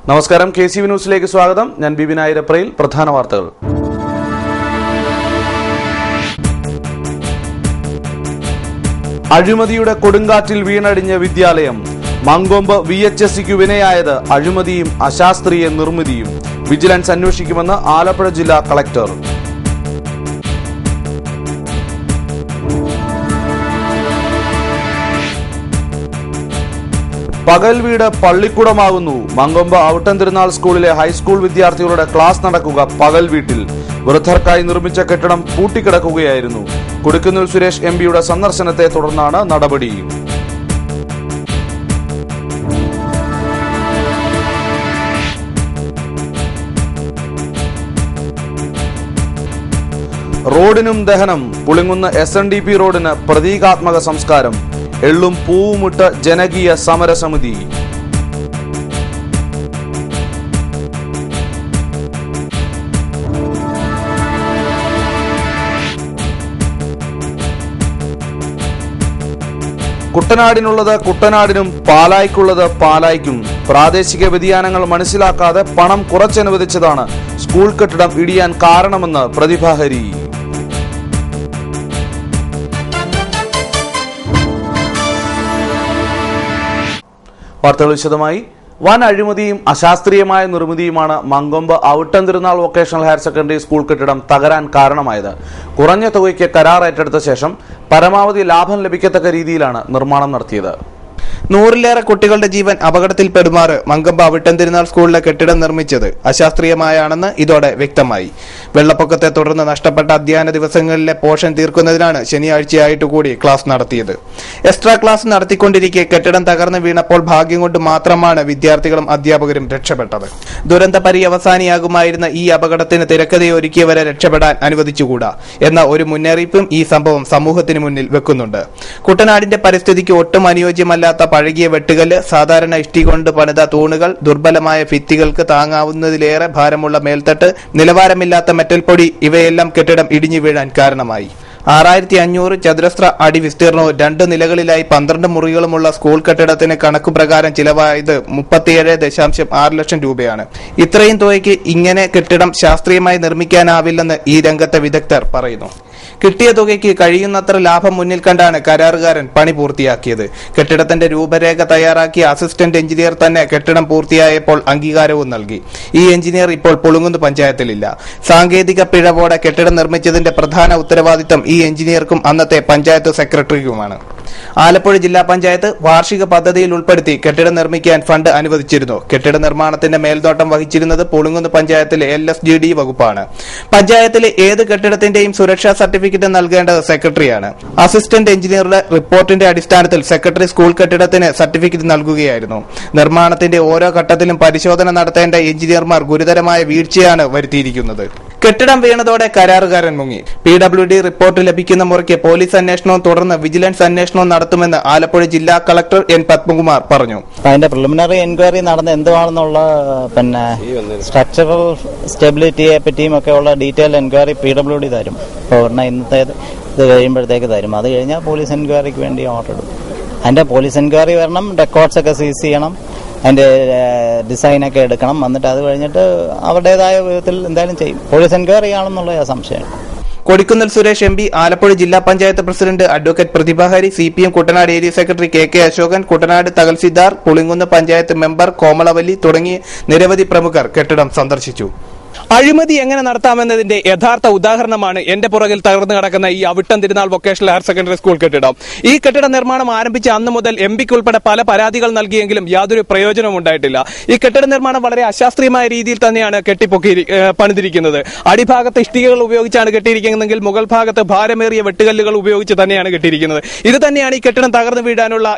നമസ്കാരം, KCV ന്യൂസിലേക്ക് സ്വാഗതം. ഞാൻ ബിബിൻ ആയിരപ്രയിൽ. പ്രധാന വാർത്തകൾ. അഴിമതിയുടെ കൊടുങ്കാറ്റിൽ വീണടിഞ്ഞ വിദ്യാലയം. മങ്കൊമ്പ് VHSCക്ക് വിനയായത് അഴിമതിയും അശാസ്ത്രീയ നിർമ്മിതിയും. വിജിലൻസ് അന്വേഷിക്കുമെന്ന് ആലപ്പുഴ ജില്ലാ കളക്ടർ. പകൽ വീട് പള്ളിക്കൂടമാകുന്നു. മങ്കൊമ്പ് ഔട്ടൻ തിരുനാൾ സ്കൂളിലെ ഹൈസ്കൂൾ വിദ്യാർത്ഥികളുടെ ക്ലാസ് നടക്കുക പകൽ വീട്ടിൽ. വൃദ്ധർക്കായി നിർമ്മിച്ച കെട്ടിടം പൂട്ടിക്കിടക്കുകയായിരുന്നു. കൊടിക്കുന്നിൽ സുരേഷ് MPയുടെ സന്ദർശനത്തെ തുടർന്നാണ് നടപടി. റോഡിനും ദഹനം. പുളിങ്ങുന്ന് SNDP റോഡിന് പ്രതീകാത്മക സംസ്കാരം. എള്ളും പൂവുമിട്ട് ജനകീയ സമരസമിതി. കുട്ടനാടിനുള്ളത് കുട്ടനാടിനും പാലായ്ക്കുള്ളത് പാലായ്ക്കും. പ്രാദേശിക വ്യതിയാനങ്ങൾ മനസ്സിലാക്കാതെ പണം കുറച്ചനുവദിച്ചതാണ് സ്കൂൾ കെട്ടിടം ഇടിയാൻ കാരണമെന്ന് പ്രതിഭാഹരി. വാർത്തകൾ വിശദമായി. വൻ അഴിമതിയും അശാസ്ത്രീയമായ നിർമ്മിതിയുമാണ് മങ്കൊമ്പ് ഔട്ടൻ തിരുനാൾ വൊക്കേഷണൽ ഹയർ സെക്കൻഡറി സ്കൂൾ കെട്ടിടം തകരാൻ കാരണമായത്. കുറഞ്ഞ തുകയ്ക്ക് കരാർ ഏറ്റെടുത്ത ശേഷം പരമാവധി ലാഭം ലഭിക്കത്തക്ക രീതിയിലാണ് നിർമ്മാണം നടത്തിയത്. 100-ലേറെ കുട്ടികളുടെ ജീവൻ അപകടത്തിൽപ്പെടുമാറ് മങ്കൊമ്പ് ഔട്ടൻ തിരുനാൾ സ്കൂളിലെ കെട്ടിടം നിർമ്മിച്ചത് അശാസ്ത്രീയമായാണെന്ന് ഇതോടെ വ്യക്തമായി. വെള്ളപ്പൊക്കത്തെ തുടർന്ന് നഷ്ടപ്പെട്ട അധ്യയന ദിവസങ്ങളിലെ പോഷൻ തീർക്കുന്നതിനാണ് ശനിയാഴ്ചയായിട്ട് കൂടി ക്ലാസ് നടത്തിയത്. എക്സ്ട്രാ ക്ലാസ് നടത്തിക്കൊണ്ടിരിക്കെ കെട്ടിടം തകർന്നു വീണപ്പോൾ ഭാഗ്യം കൊണ്ട് മാത്രമാണ് വിദ്യാർത്ഥികളും അധ്യാപകരും രക്ഷപ്പെട്ടത്. ദുരന്ത പര്യവസാനിയാകുമായിരുന്ന ഈ അപകടത്തിന് തിരക്കഥയൊരുക്കിയവരെ രക്ഷപ്പെടാൻ അനുവദിച്ചുകൂടാ എന്ന ഒരു മുന്നറിയിപ്പും ഈ സംഭവം സമൂഹത്തിന് മുന്നിൽ വെക്കുന്നുണ്ട്. കുട്ടനാടിന്റെ പരിസ്ഥിതിക്ക് ഒട്ടും അനുയോജ്യമല്ലാത്ത പഴകിയ വെട്ടുകല്ല്, സാധാരണ ഇഷ്ടി കൊണ്ട് പണിത തൂണുകൾ, ദുർബലമായ ഭിത്തികൾക്ക് താങ്ങാവുന്നതിലേറെ ഭാരമുള്ള മേൽത്തട്ട്, നിലവാരമില്ലാത്ത മെറ്റൽ പൊടി ഇവയെല്ലാം കെട്ടിടം ഇടിഞ്ഞു വീഴാൻ കാരണമായി. 6500 ചതുരശ്ര അടി വിസ്തീർണവും 2 നിലകളിലായി 12 മുറികളുമുള്ള സ്കൂൾ കെട്ടിടത്തിന് കണക്കുപ്രകാരം ചിലവായത് 37.6 ലക്ഷം രൂപയാണ്. ഇത്രയും തുകയ്ക്ക് ഇങ്ങനെ കെട്ടിടം ശാസ്ത്രീയമായി നിർമ്മിക്കാനാവില്ലെന്ന് ഈ രംഗത്തെ വിദഗ്ധർ പറയുന്നു. കിട്ടിയ തുകയ്ക്ക് കഴിയുന്നത്ര ലാഭം മുന്നിൽ കണ്ടാണ് കരാറുകാരൻ പണി പൂർത്തിയാക്കിയത്. കെട്ടിടത്തിന്റെ രൂപരേഖ തയ്യാറാക്കിയ അസിസ്റ്റന്റ് എഞ്ചിനീയർ തന്നെ കെട്ടിടം പൂർത്തിയായപ്പോൾ അംഗീകാരവും നൽകി. ഈ എഞ്ചിനീയർ ഇപ്പോൾ പുളുങ്ങുന്ന് പഞ്ചായത്തിലില്ല. സാങ്കേതിക പിഴവോടെ കെട്ടിടം നിർമ്മിച്ചതിന്റെ പ്രധാന ഉത്തരവാദിത്തം ഈ എഞ്ചിനീയർക്കും അന്നത്തെ പഞ്ചായത്ത് സെക്രട്ടറിക്കുമാണ്. ആലപ്പുഴ ജില്ലാ പഞ്ചായത്ത് വാർഷിക പദ്ധതിയിൽ ഉൾപ്പെടുത്തി കെട്ടിടം നിർമ്മിക്കാൻ ഫണ്ട് അനുവദിച്ചിരുന്നു. കെട്ടിട നിർമ്മാണത്തിന്റെ മേൽനോട്ടം വഹിച്ചിരുന്നത് പുളുങ്ങുന്ന് പഞ്ചായത്തിലെ LSGD വകുപ്പാണ്. പഞ്ചായത്തിലെ ഏത് കെട്ടിടത്തിന്റെയും സുരക്ഷാ സർട്ടിഫിക്കറ്റ് നൽകേണ്ടത് സെക്രട്ടറിയാണ്. അസിസ്റ്റന്റ് എഞ്ചിനീയറുടെ റിപ്പോർട്ടിന്റെ അടിസ്ഥാനത്തിൽ സെക്രട്ടറി സ്കൂൾ കെട്ടിടത്തിന് സർട്ടിഫിക്കറ്റ് നൽകുകയായിരുന്നു. നിർമ്മാണത്തിന്റെ ഓരോ ഘട്ടത്തിലും പരിശോധന നടത്തേണ്ട എഞ്ചിനീയർമാർ ഗുരുതരമായ വീഴ്ചയാണ് വരുത്തിയിരിക്കുന്നത്. കെട്ടിടം വീണതോടെ കരാറുകാരൻ മുങ്ങി. PWD റിപ്പോർട്ട് ലഭിക്കുന്ന മുറയ്ക്ക് പോലീസ് അന്വേഷണവും തുടർന്ന് വിജിലൻസ് അന്വേഷണവും നടത്തുമെന്ന് ആലപ്പുഴ ജില്ലാ കളക്ടർ N. പത്മകുമാർ പറഞ്ഞു. അതിന്റെ പ്രിലിമിനറി എൻക്വയറി നടന്ന എന്തുവാണെന്നുള്ള സ്ട്രക്ചറൽ സ്റ്റെബിലിറ്റിയെ പറ്റിയും ഒക്കെ ഉള്ള ഡീറ്റെയിൽ എൻക്വയറി PWD തരും. ഇപ്പോൾ ഇന്നത്തെ ഇത് കഴിയുമ്പോഴത്തേക്ക് തരും. അത് കഴിഞ്ഞാൽ പോലീസ് എൻക്വയറിക്ക് വേണ്ടി ഓർഡർ ഇടും. അതിന്റെ പോലീസ് എൻക്വയറി വരണം, റെക്കോർഡ്സ് ഒക്കെ സീസ് ചെയ്യണം, അതിന്റെ ഡിസൈനൊക്കെ എടുക്കണം. എന്നിട്ട് അത് കഴിഞ്ഞിട്ട് അവരുടേതായ വിധത്തിൽ എന്തായാലും ചെയ്യും. പോലീസ് എൻക്വയറി ആണെന്നുള്ള സംശയം. കൊടിക്കുന്നിൽ സുരേഷ് MP, ആലപ്പുഴ ജില്ലാ panchayat president advocate Prathibha Hari, CPM Kuttanad area secretary KK Asokan, Kuttanad tahsildar, Pulinkunnu panchayat member Komalavalli തുടങ്ങി നിരവധി പ്രമുഖർ കെട്ടിടം സന്ദർശിച്ചു. അഴിമതി എങ്ങനെ നടത്താമെന്നതിന്റെ യഥാർത്ഥ ഉദാഹരണമാണ് എന്റെ പുറകിൽ തകർന്നു കിടക്കുന്ന ഈ ഔട്ടൻ തിരുനാൾ വൊക്കേഷണൽ ഹയർ സെക്കൻഡറി സ്കൂൾ കെട്ടിടം. ഈ കെട്ടിട നിർമ്മാണം ആരംഭിച്ച അന്ന് മുതൽ MPക്ക് ഉൾപ്പെടെ പല പരാതികൾ നൽകിയെങ്കിലും യാതൊരു പ്രയോജനവും ഉണ്ടായിട്ടില്ല. ഈ കെട്ടിട നിർമ്മാണം വളരെ അശാസ്ത്രീയമായ രീതിയിൽ തന്നെയാണ് പണിതിരിക്കുന്നത്. അടിഭാഗത്ത് ഇഷ്ടികകൾ ഉപയോഗിച്ചാണ് കെട്ടിയിരിക്കുന്നതെങ്കിൽ മുകൾ ഭാഗത്ത് ഭാരമേറിയ വെട്ടുകല്ലുകൾ ഉപയോഗിച്ച് തന്നെയാണ് കെട്ടിയിരിക്കുന്നത്. ഇത് തന്നെയാണ് ഈ കെട്ടിടം തകർന്നു വീഴാനുള്ള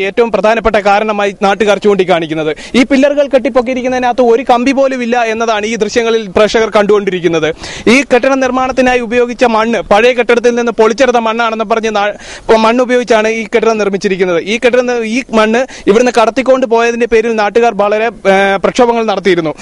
ഏറ്റവും പ്രധാനപ്പെട്ട കാരണമായി നാട്ടുകാർ ചൂണ്ടിക്കാണിക്കുന്നത്. ഈ പില്ലറുകൾ കെട്ടിപ്പൊക്കിയിരിക്കുന്നതിനകത്ത് ഒരു കമ്പി പോലും ഇല്ല എന്നതാണ് ഈ ദൃശ്യങ്ങളിൽ പ്രേക്ഷകർ കണ്ടുകൊണ്ടിരിക്കുന്നത്. ഈ കെട്ടിട നിർമ്മാണത്തിനായി ഉപയോഗിച്ച മണ്ണ് പഴയ കെട്ടിടത്തിൽ നിന്ന് പൊളിച്ചെടുത്ത മണ്ണാണെന്ന് പറഞ്ഞ് മണ്ണ് ഉപയോഗിച്ചാണ് ഈ കെട്ടിടം നിർമ്മിച്ചിരിക്കുന്നത്. ഈ മണ്ണ് ഇവിടുന്ന് കടത്തിക്കൊണ്ട് പോയതിന്റെ പേരിൽ നാട്ടുകാർ വളരെ പ്രക്ഷോഭങ്ങൾ നടത്തിയിരുന്നു.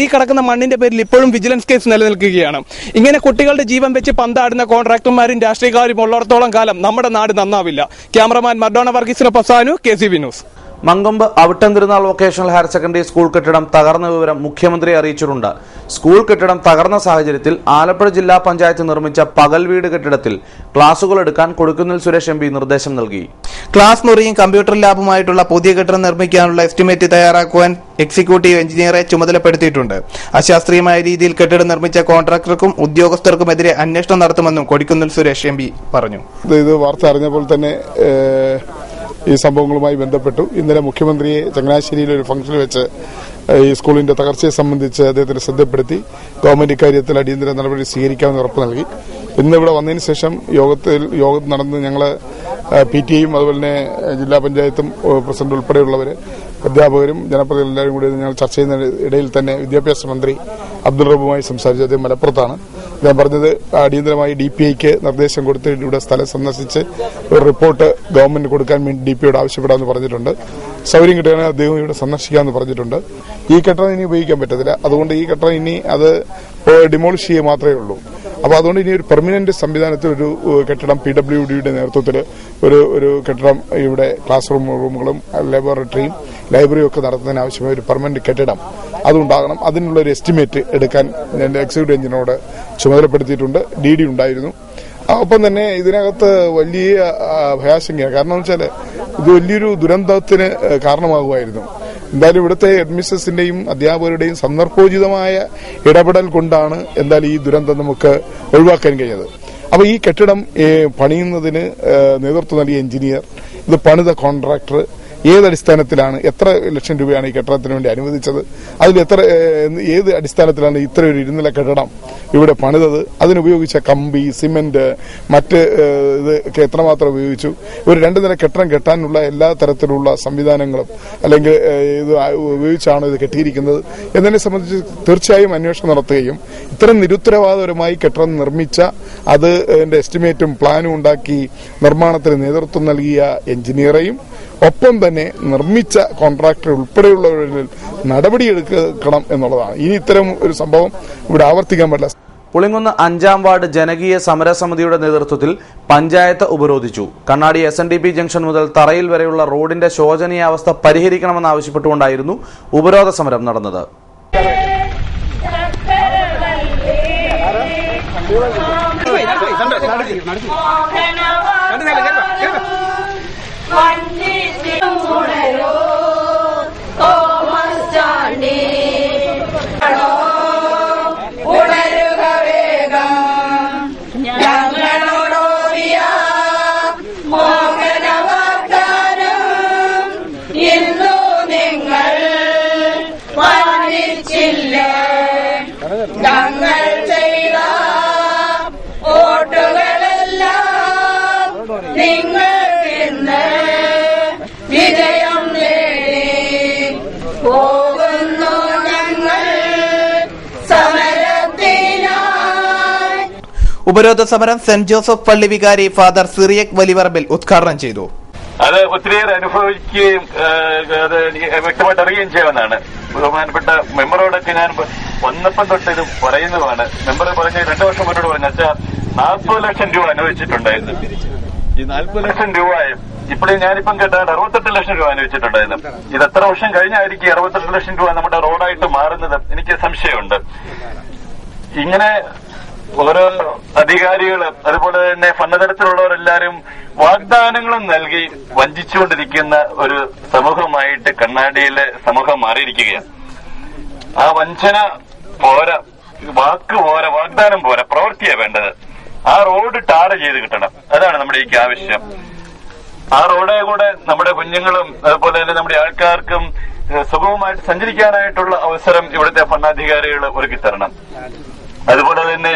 ഈ കിടക്കുന്ന മണ്ണിന്റെ പേരിൽ ഇപ്പോഴും വിജിലൻസ് കേസ് നിലനിൽക്കുകയാണ്. ഇങ്ങനെ കുട്ടികളുടെ ജീവൻ വെച്ച് പന്താടുന്ന കോൺട്രാക്ടർമാരും രാഷ്ട്രീയക്കാരും ഉള്ളിടത്തോളം കാലം നമ്മുടെ നാട് നന്നാവില്ല. ക്യാമറമാൻ മർഡോണ വർഗീസിനൊപ്പം Sanu, KCV news. Mankombu Avittam Thirunal vocational higher secondary school കെട്ടിടം തകർന്ന വിവരം മുഖ്യമന്ത്രി അറിയിച്ചിട്ടുണ്ട്. സ്കൂൾ കെട്ടിടം തകർന്ന സാഹചര്യത്തിൽ ആലപ്പുഴ ജില്ലാ പഞ്ചായത്ത് നിർമ്മിച്ച പകൽ വീട് കെട്ടിടത്തിൽ ക്ലാസുകൾ എടുക്കാൻ കൊടിക്കുന്നിൽ സുരേഷ് എം പി നിർദ്ദേശം നൽകി. ക്ലാസ് മുറിയും കമ്പ്യൂട്ടർ ലാബുമായിട്ടുള്ള പുതിയ കെട്ടിടം നിർമ്മിക്കാനുള്ള എസ്റ്റിമേറ്റ് തയ്യാറാക്കുവാൻ എക്സിക്യൂട്ടീവ് എഞ്ചിനീയറെ ചുമതലപ്പെടുത്തിയിട്ടുണ്ട്. അശാസ്ത്രീയമായ രീതിയിൽ കെട്ടിടം നിർമ്മിച്ച കോൺട്രാക്ടർക്കും ഉദ്യോഗസ്ഥർക്കുമെതിരെ അന്വേഷണം നടത്തുമെന്നും കൊടിക്കുന്നിൽ സുരേഷ് എം പി പറഞ്ഞു. ഇത് വാർത്ത അറിഞ്ഞപ്പോൾ തന്നെ ഈ സംഭവങ്ങളുമായി ബന്ധപ്പെട്ടു. ഇന്നലെ മുഖ്യമന്ത്രിയെ ചങ്ങനാശ്ശേരിയിലെ ഒരു ഫംഗ്ഷനിൽ വെച്ച് ഈ സ്കൂളിന്റെ തകർച്ചയെ സംബന്ധിച്ച് അദ്ദേഹത്തിന് ശ്രദ്ധപ്പെടുത്തി ഗവൺമെന്റ് ഇക്കാര്യത്തിൽ അടിയന്തര നടപടി സ്വീകരിക്കാമെന്ന് ഉറപ്പ് നൽകി. ഇന്ന് ഇവിടെ വന്നതിന് ശേഷം യോഗം നടന്ന് ഞങ്ങൾ PTA-യും അതുപോലെ തന്നെ ജില്ലാ പഞ്ചായത്തും പ്രസിഡന്റ് ഉൾപ്പെടെയുള്ളവർ അധ്യാപകരും ജനപ്രതിനിധികളും എല്ലാവരും കൂടി ഞങ്ങൾ ചർച്ച ചെയ്യുന്ന ഇടയിൽ തന്നെ വിദ്യാഭ്യാസ മന്ത്രി അബ്ദുൾ റബ്ബുമായി സംസാരിച്ചു. അദ്ദേഹം മലപ്പുറത്താണ്. ഞാൻ പറഞ്ഞത് അടിയന്തരമായി DPIക്ക് നിർദ്ദേശം കൊടുത്ത് ഇവിടെ സ്ഥലം സന്ദർശിച്ച് ഒരു റിപ്പോർട്ട് ഗവൺമെന്റ് കൊടുക്കാൻ വേണ്ടി DPIയോട് ആവശ്യപ്പെടാമെന്ന് പറഞ്ഞിട്ടുണ്ട്. സൗകര്യം കിട്ടുകയാണെങ്കിൽ അദ്ദേഹം ഇവിടെ സന്ദർശിക്കാമെന്ന് പറഞ്ഞിട്ടുണ്ട്. ഈ കെട്ടിടം ഇനി ഉപയോഗിക്കാൻ പറ്റത്തില്ല. അതുകൊണ്ട് ഈ കെട്ടിടം ഇനി അത് ഡിമോളിഷ് ചെയ്യുക മാത്രമേ ഉള്ളൂ. അപ്പോൾ അതുകൊണ്ട് ഇനി ഒരു പെർമനന്റ് സംവിധാനത്തിൽ ഒരു കെട്ടിടം PWDയുടെ നേതൃത്വത്തിൽ ഒരു കെട്ടിടം ഇവിടെ ക്ലാസ് റൂമുകളും ലബോറട്ടറിയും ലൈബ്രറിയും ഒക്കെ നടത്തുന്നതിന് ആവശ്യമായ ഒരു പെർമനന്റ് കെട്ടിടം അതുണ്ടാകണം. അതിനുള്ള ഒരു എസ്റ്റിമേറ്റ് എടുക്കാൻ ഞാൻ എക്സിക്യൂട്ടീവ് എഞ്ചിനോട് ചുമതലപ്പെടുത്തിയിട്ടുണ്ട്. DD ഉണ്ടായിരുന്നു. ഒപ്പം തന്നെ ഇതിനകത്ത് വലിയ ഭയാശങ്കയാണ്. കാരണം എന്ന് വെച്ചാൽ ഇത് വലിയൊരു ദുരന്തത്തിന് കാരണമാകുമായിരുന്നു. എന്തായാലും ഇവിടുത്തെ അഡ്മിനിസ്ട്രേഷന്റെയും അധ്യാപകരുടെയും സന്ദർഭോചിതമായ ഇടപെടൽ കൊണ്ടാണ് എന്തായാലും ഈ ദുരന്തം നമുക്ക് ഒഴിവാക്കാൻ കഴിഞ്ഞത്. അപ്പൊ ഈ കെട്ടിടം പണിയുന്നതിന് നേതൃത്വം നൽകിയ എഞ്ചിനീയർ, ഇത് പണിത കോൺട്രാക്ടർ ഏതടിസ്ഥാനത്തിലാണ്, എത്ര ലക്ഷം രൂപയാണ് ഈ കെട്ടിടത്തിന് വേണ്ടി അനുവദിച്ചത്, അതിൽ ഏത് അടിസ്ഥാനത്തിലാണ് ഇത്ര ഒരു ഇരുനില കെട്ടിടം ഇവിടെ പണിതത്, അതിനുപയോഗിച്ച കമ്പി, സിമെന്റ്, മറ്റ് ഇത് എത്രമാത്രം ഉപയോഗിച്ചു, ഒരു 2 നില കെട്ടിടം കെട്ടാനുള്ള എല്ലാ തരത്തിലുള്ള സംവിധാനങ്ങളും അല്ലെങ്കിൽ ഇത് ഉപയോഗിച്ചാണ് ഇത് കെട്ടിയിരിക്കുന്നത് എന്നതിനെ സംബന്ധിച്ച് തീർച്ചയായും അന്വേഷണം നടത്തുകയും ഇത്തരം നിരുത്തരവാദപരമായി കെട്ടിടം നിർമ്മിച്ച അതിന്റെ എസ്റ്റിമേറ്റും പ്ലാനും ഉണ്ടാക്കി നിർമ്മാണത്തിന് നേതൃത്വം നൽകിയ എഞ്ചിനീയറെയും ഒപ്പം തന്നെ നിർമ്മിച്ച കോൺട്രാക്ടർ ഉൾപ്പെടെയുള്ളവരിൽ നടപടിയെടുക്കണം എന്നുള്ളതാണ്. ഇനി ഇത്തരം ഒരു സംഭവം ഇവിടെ ആവർത്തിക്കാൻ പറ്റില്ല. പുളിങ്കുന്ന് 5-ാം വാർഡ് ജനകീയ സമരസമിതിയുടെ നേതൃത്വത്തിൽ പഞ്ചായത്ത് ഉപരോധിച്ചു. കണ്ണാടി SNDP ജംഗ്ഷൻ മുതൽ തറയിൽ വരെയുള്ള റോഡിന്റെ ശോചനീയാവസ്ഥ പരിഹരിക്കണമെന്നാവശ്യപ്പെട്ടുകൊണ്ടായിരുന്നു ഉപരോധ സമരം നടന്നത്. ഉപരോധ സമരം സെന്റ് ജോസഫ് പള്ളി വികാരി ഫാദർ സിറിയക് വലിവറമ്പിൽ ഉദ്ഘാടനം ചെയ്തു. അത് ഒത്തിരിയേറെ അനുഭവിക്കുകയും അത് വ്യക്തമായിട്ട് അറിയുകയും ചെയ്യാവുന്നതാണ്. ബഹുമാനപ്പെട്ട മെമ്പറോടൊക്കെ ഞാൻ വന്നപ്പം തൊട്ട് ഇത് പറയുന്നതാണ്. മെമ്പർ പറഞ്ഞ 2 വർഷം മുന്നോട്ട് പറഞ്ഞ 40 ലക്ഷം രൂപ അനുവദിച്ചിട്ടുണ്ടായിരുന്നു. ഈ 40 ലക്ഷം രൂപ ഇപ്പോഴും ഞാനിപ്പം കേട്ടാൽ 68 ലക്ഷം രൂപ അനുവദിച്ചിട്ടുണ്ടായിരുന്നു. ഇത് എത്ര വർഷം കഴിഞ്ഞായിരിക്കും 68 ലക്ഷം രൂപ നമ്മുടെ റോഡായിട്ട് മാറുന്നത്? എനിക്ക് സംശയമുണ്ട്. ഇങ്ങനെ ഓരോ അധികാരികൾ അതുപോലെ തന്നെ ഭരണതലത്തിലുള്ളവരെല്ലാരും വാഗ്ദാനങ്ങളും നൽകി വഞ്ചിച്ചുകൊണ്ടിരിക്കുന്ന ഒരു സമൂഹമായിട്ട് കണ്ണാടിയിലെ സമൂഹം മാറിയിരിക്കുകയാണ്. ആ വഞ്ചന പോരാ, വാക്ക് പോരാ, വാഗ്ദാനം പോരാ, പ്രവൃത്തിയാ വേണ്ടത്. ആ റോഡ് ടാർ ചെയ്ത് കിട്ടണം. അതാണ് നമ്മുടെ ഈ ആവശ്യം. ആ റോഡേ കൂടെ നമ്മുടെ കുഞ്ഞുങ്ങളും അതുപോലെ തന്നെ നമ്മുടെ ആൾക്കാർക്കും സുഗമമായിട്ട് സഞ്ചരിക്കാനായിട്ടുള്ള അവസരം ഇവിടുത്തെ ഭരണാധികാരികൾ ഒരുക്കിത്തരണം. അതുപോലെ തന്നെ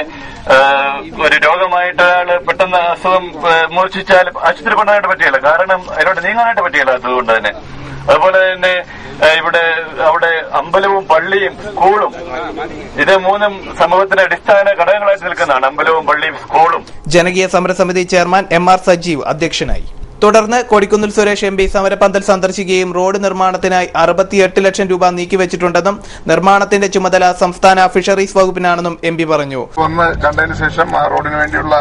ഒരു രോഗമായിട്ട് ഒരാള് പെട്ടെന്ന് അസുഖം മൂർച്ഛിച്ചാൽ ആശുപത്രി കൊണ്ടുപോകാനായിട്ട് പറ്റിയല്ല, കാരണം അതിലോട്ട് നീങ്ങാനായിട്ട് പറ്റിയല്ല. അതുകൊണ്ട് തന്നെ അതുപോലെ തന്നെ അവിടെ അമ്പലവും പള്ളിയും സ്കൂളും ഇത് 3 സമൂഹത്തിന്റെ അടിസ്ഥാന ഘടകങ്ങളായിട്ട് നിൽക്കുന്നതാണ്. അമ്പലവും പള്ളിയും സ്കൂളും. ജനകീയ സമരസമിതി ചെയർമാൻ MR സജീവ് അധ്യക്ഷനായി. തുടർന്ന് കൊടിക്കുന്നിൽ സുരേഷ് MP സമരപന്തൽ സന്ദർശിക്കുകയും റോഡ് നിർമ്മാണത്തിനായി 68 ലക്ഷം രൂപ നീക്കിവെച്ചിട്ടുണ്ടെന്നും നിർമ്മാണത്തിന്റെ ചുമതല സംസ്ഥാന ഫിഷറീസ് വകുപ്പിനാണെന്നും MP പറഞ്ഞു. ഒന്ന് കണ്ടതിന് ശേഷം ആ റോഡിന് വേണ്ടിയുള്ള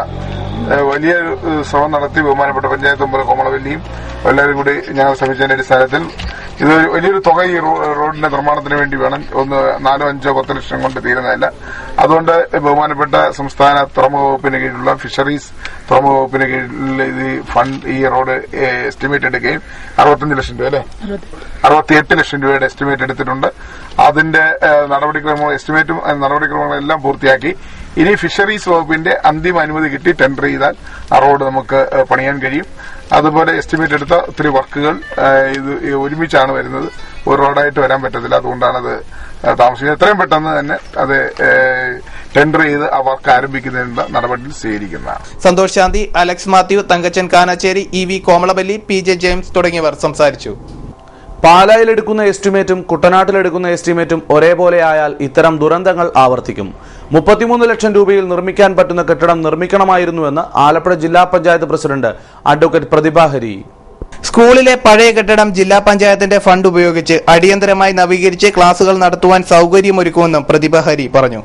വലിയ ശ്രമം നടത്തി ബഹുമാനപ്പെട്ട പഞ്ചായത്ത് മെമ്പർ കോമളവല്ലിയും എല്ലാവരും കൂടി ഞങ്ങൾ ശ്രമിച്ചതിന്റെ അടിസ്ഥാനത്തിൽ ഇത് വലിയൊരു തുക ഈ റോഡിന്റെ നിർമ്മാണത്തിന് വേണ്ടി വേണം. 4, 5, 10 ലക്ഷം കൊണ്ട് തീരുന്നതല്ല. അതുകൊണ്ട് ബഹുമാനപ്പെട്ട സംസ്ഥാന തുറമുഖ വകുപ്പിന് കീഴിലുള്ള ഫിഷറീസ് തുറമുഖ വകുപ്പിന് കീഴിൽ ഈ റോഡ് എസ്റ്റിമേറ്റ് എടുക്കുകയും 65 ലക്ഷം രൂപ അല്ലെ 68 ലക്ഷം രൂപയുടെ എസ്റ്റിമേറ്റ് എടുത്തിട്ടുണ്ട്. അതിന്റെ നടപടിക്രമങ്ങളെല്ലാം പൂർത്തിയാക്കി ഇനി ഫിഷറീസ് വകുപ്പിന്റെ അന്തിമ അനുമതി കിട്ടി ടെൻഡർ ചെയ്താൽ ആ റോഡ് നമുക്ക് പണിയാൻ കഴിയും. അതുപോലെ എസ്റ്റിമേറ്റ് എടുത്ത ഒത്തിരി വർക്കുകൾ ഇത് ഒരുമിച്ചാണ് വരുന്നത്. ഒരു റോഡായിട്ട് വരാൻ പറ്റത്തില്ല. അതുകൊണ്ടാണത് താമസിക്കുന്നത്. എത്രയും പെട്ടെന്ന് തന്നെ അത് ടെൻഡർ ചെയ്ത് ആ വർക്ക് ആരംഭിക്കുന്നതിനുള്ള നടപടികൾ സ്വീകരിക്കുന്നതാണ്. സന്തോഷ് ശാന്തി, അലക്സ് മാത്യു, തങ്കച്ചൻ കാനാച്ചേരി, EV കോമളവല്ലി, PJ ജെയിംസ് തുടങ്ങിയവർ സംസാരിച്ചു. പാലായിലെടുക്കുന്ന എസ്റ്റിമേറ്റും കുട്ടനാട്ടിലെടുക്കുന്ന എസ്റ്റിമേറ്റും ഒരേപോലെ ആയാൽ ഇത്തരം ദുരന്തങ്ങൾ ആവർത്തിക്കും. 33 ലക്ഷം രൂപയിൽ നിർമ്മിക്കാൻ പറ്റുന്ന കെട്ടിടം നിർമ്മിക്കണമായിരുന്നുവെന്ന് ആലപ്പുഴ ജില്ലാ പഞ്ചായത്ത് പ്രസിഡന്റ് അഡ്വക്കേറ്റ് പ്രതിഭ ഹരി. സ്കൂളിലെ പഴയ കെട്ടിടം ജില്ലാ പഞ്ചായത്തിന്റെ ഫണ്ട് ഉപയോഗിച്ച് അടിയന്തരമായി നവീകരിച്ച് ക്ലാസുകൾ നടത്തുവാൻ സൗകര്യമൊരുക്കുമെന്നും പ്രതിഭ ഹരി പറഞ്ഞു.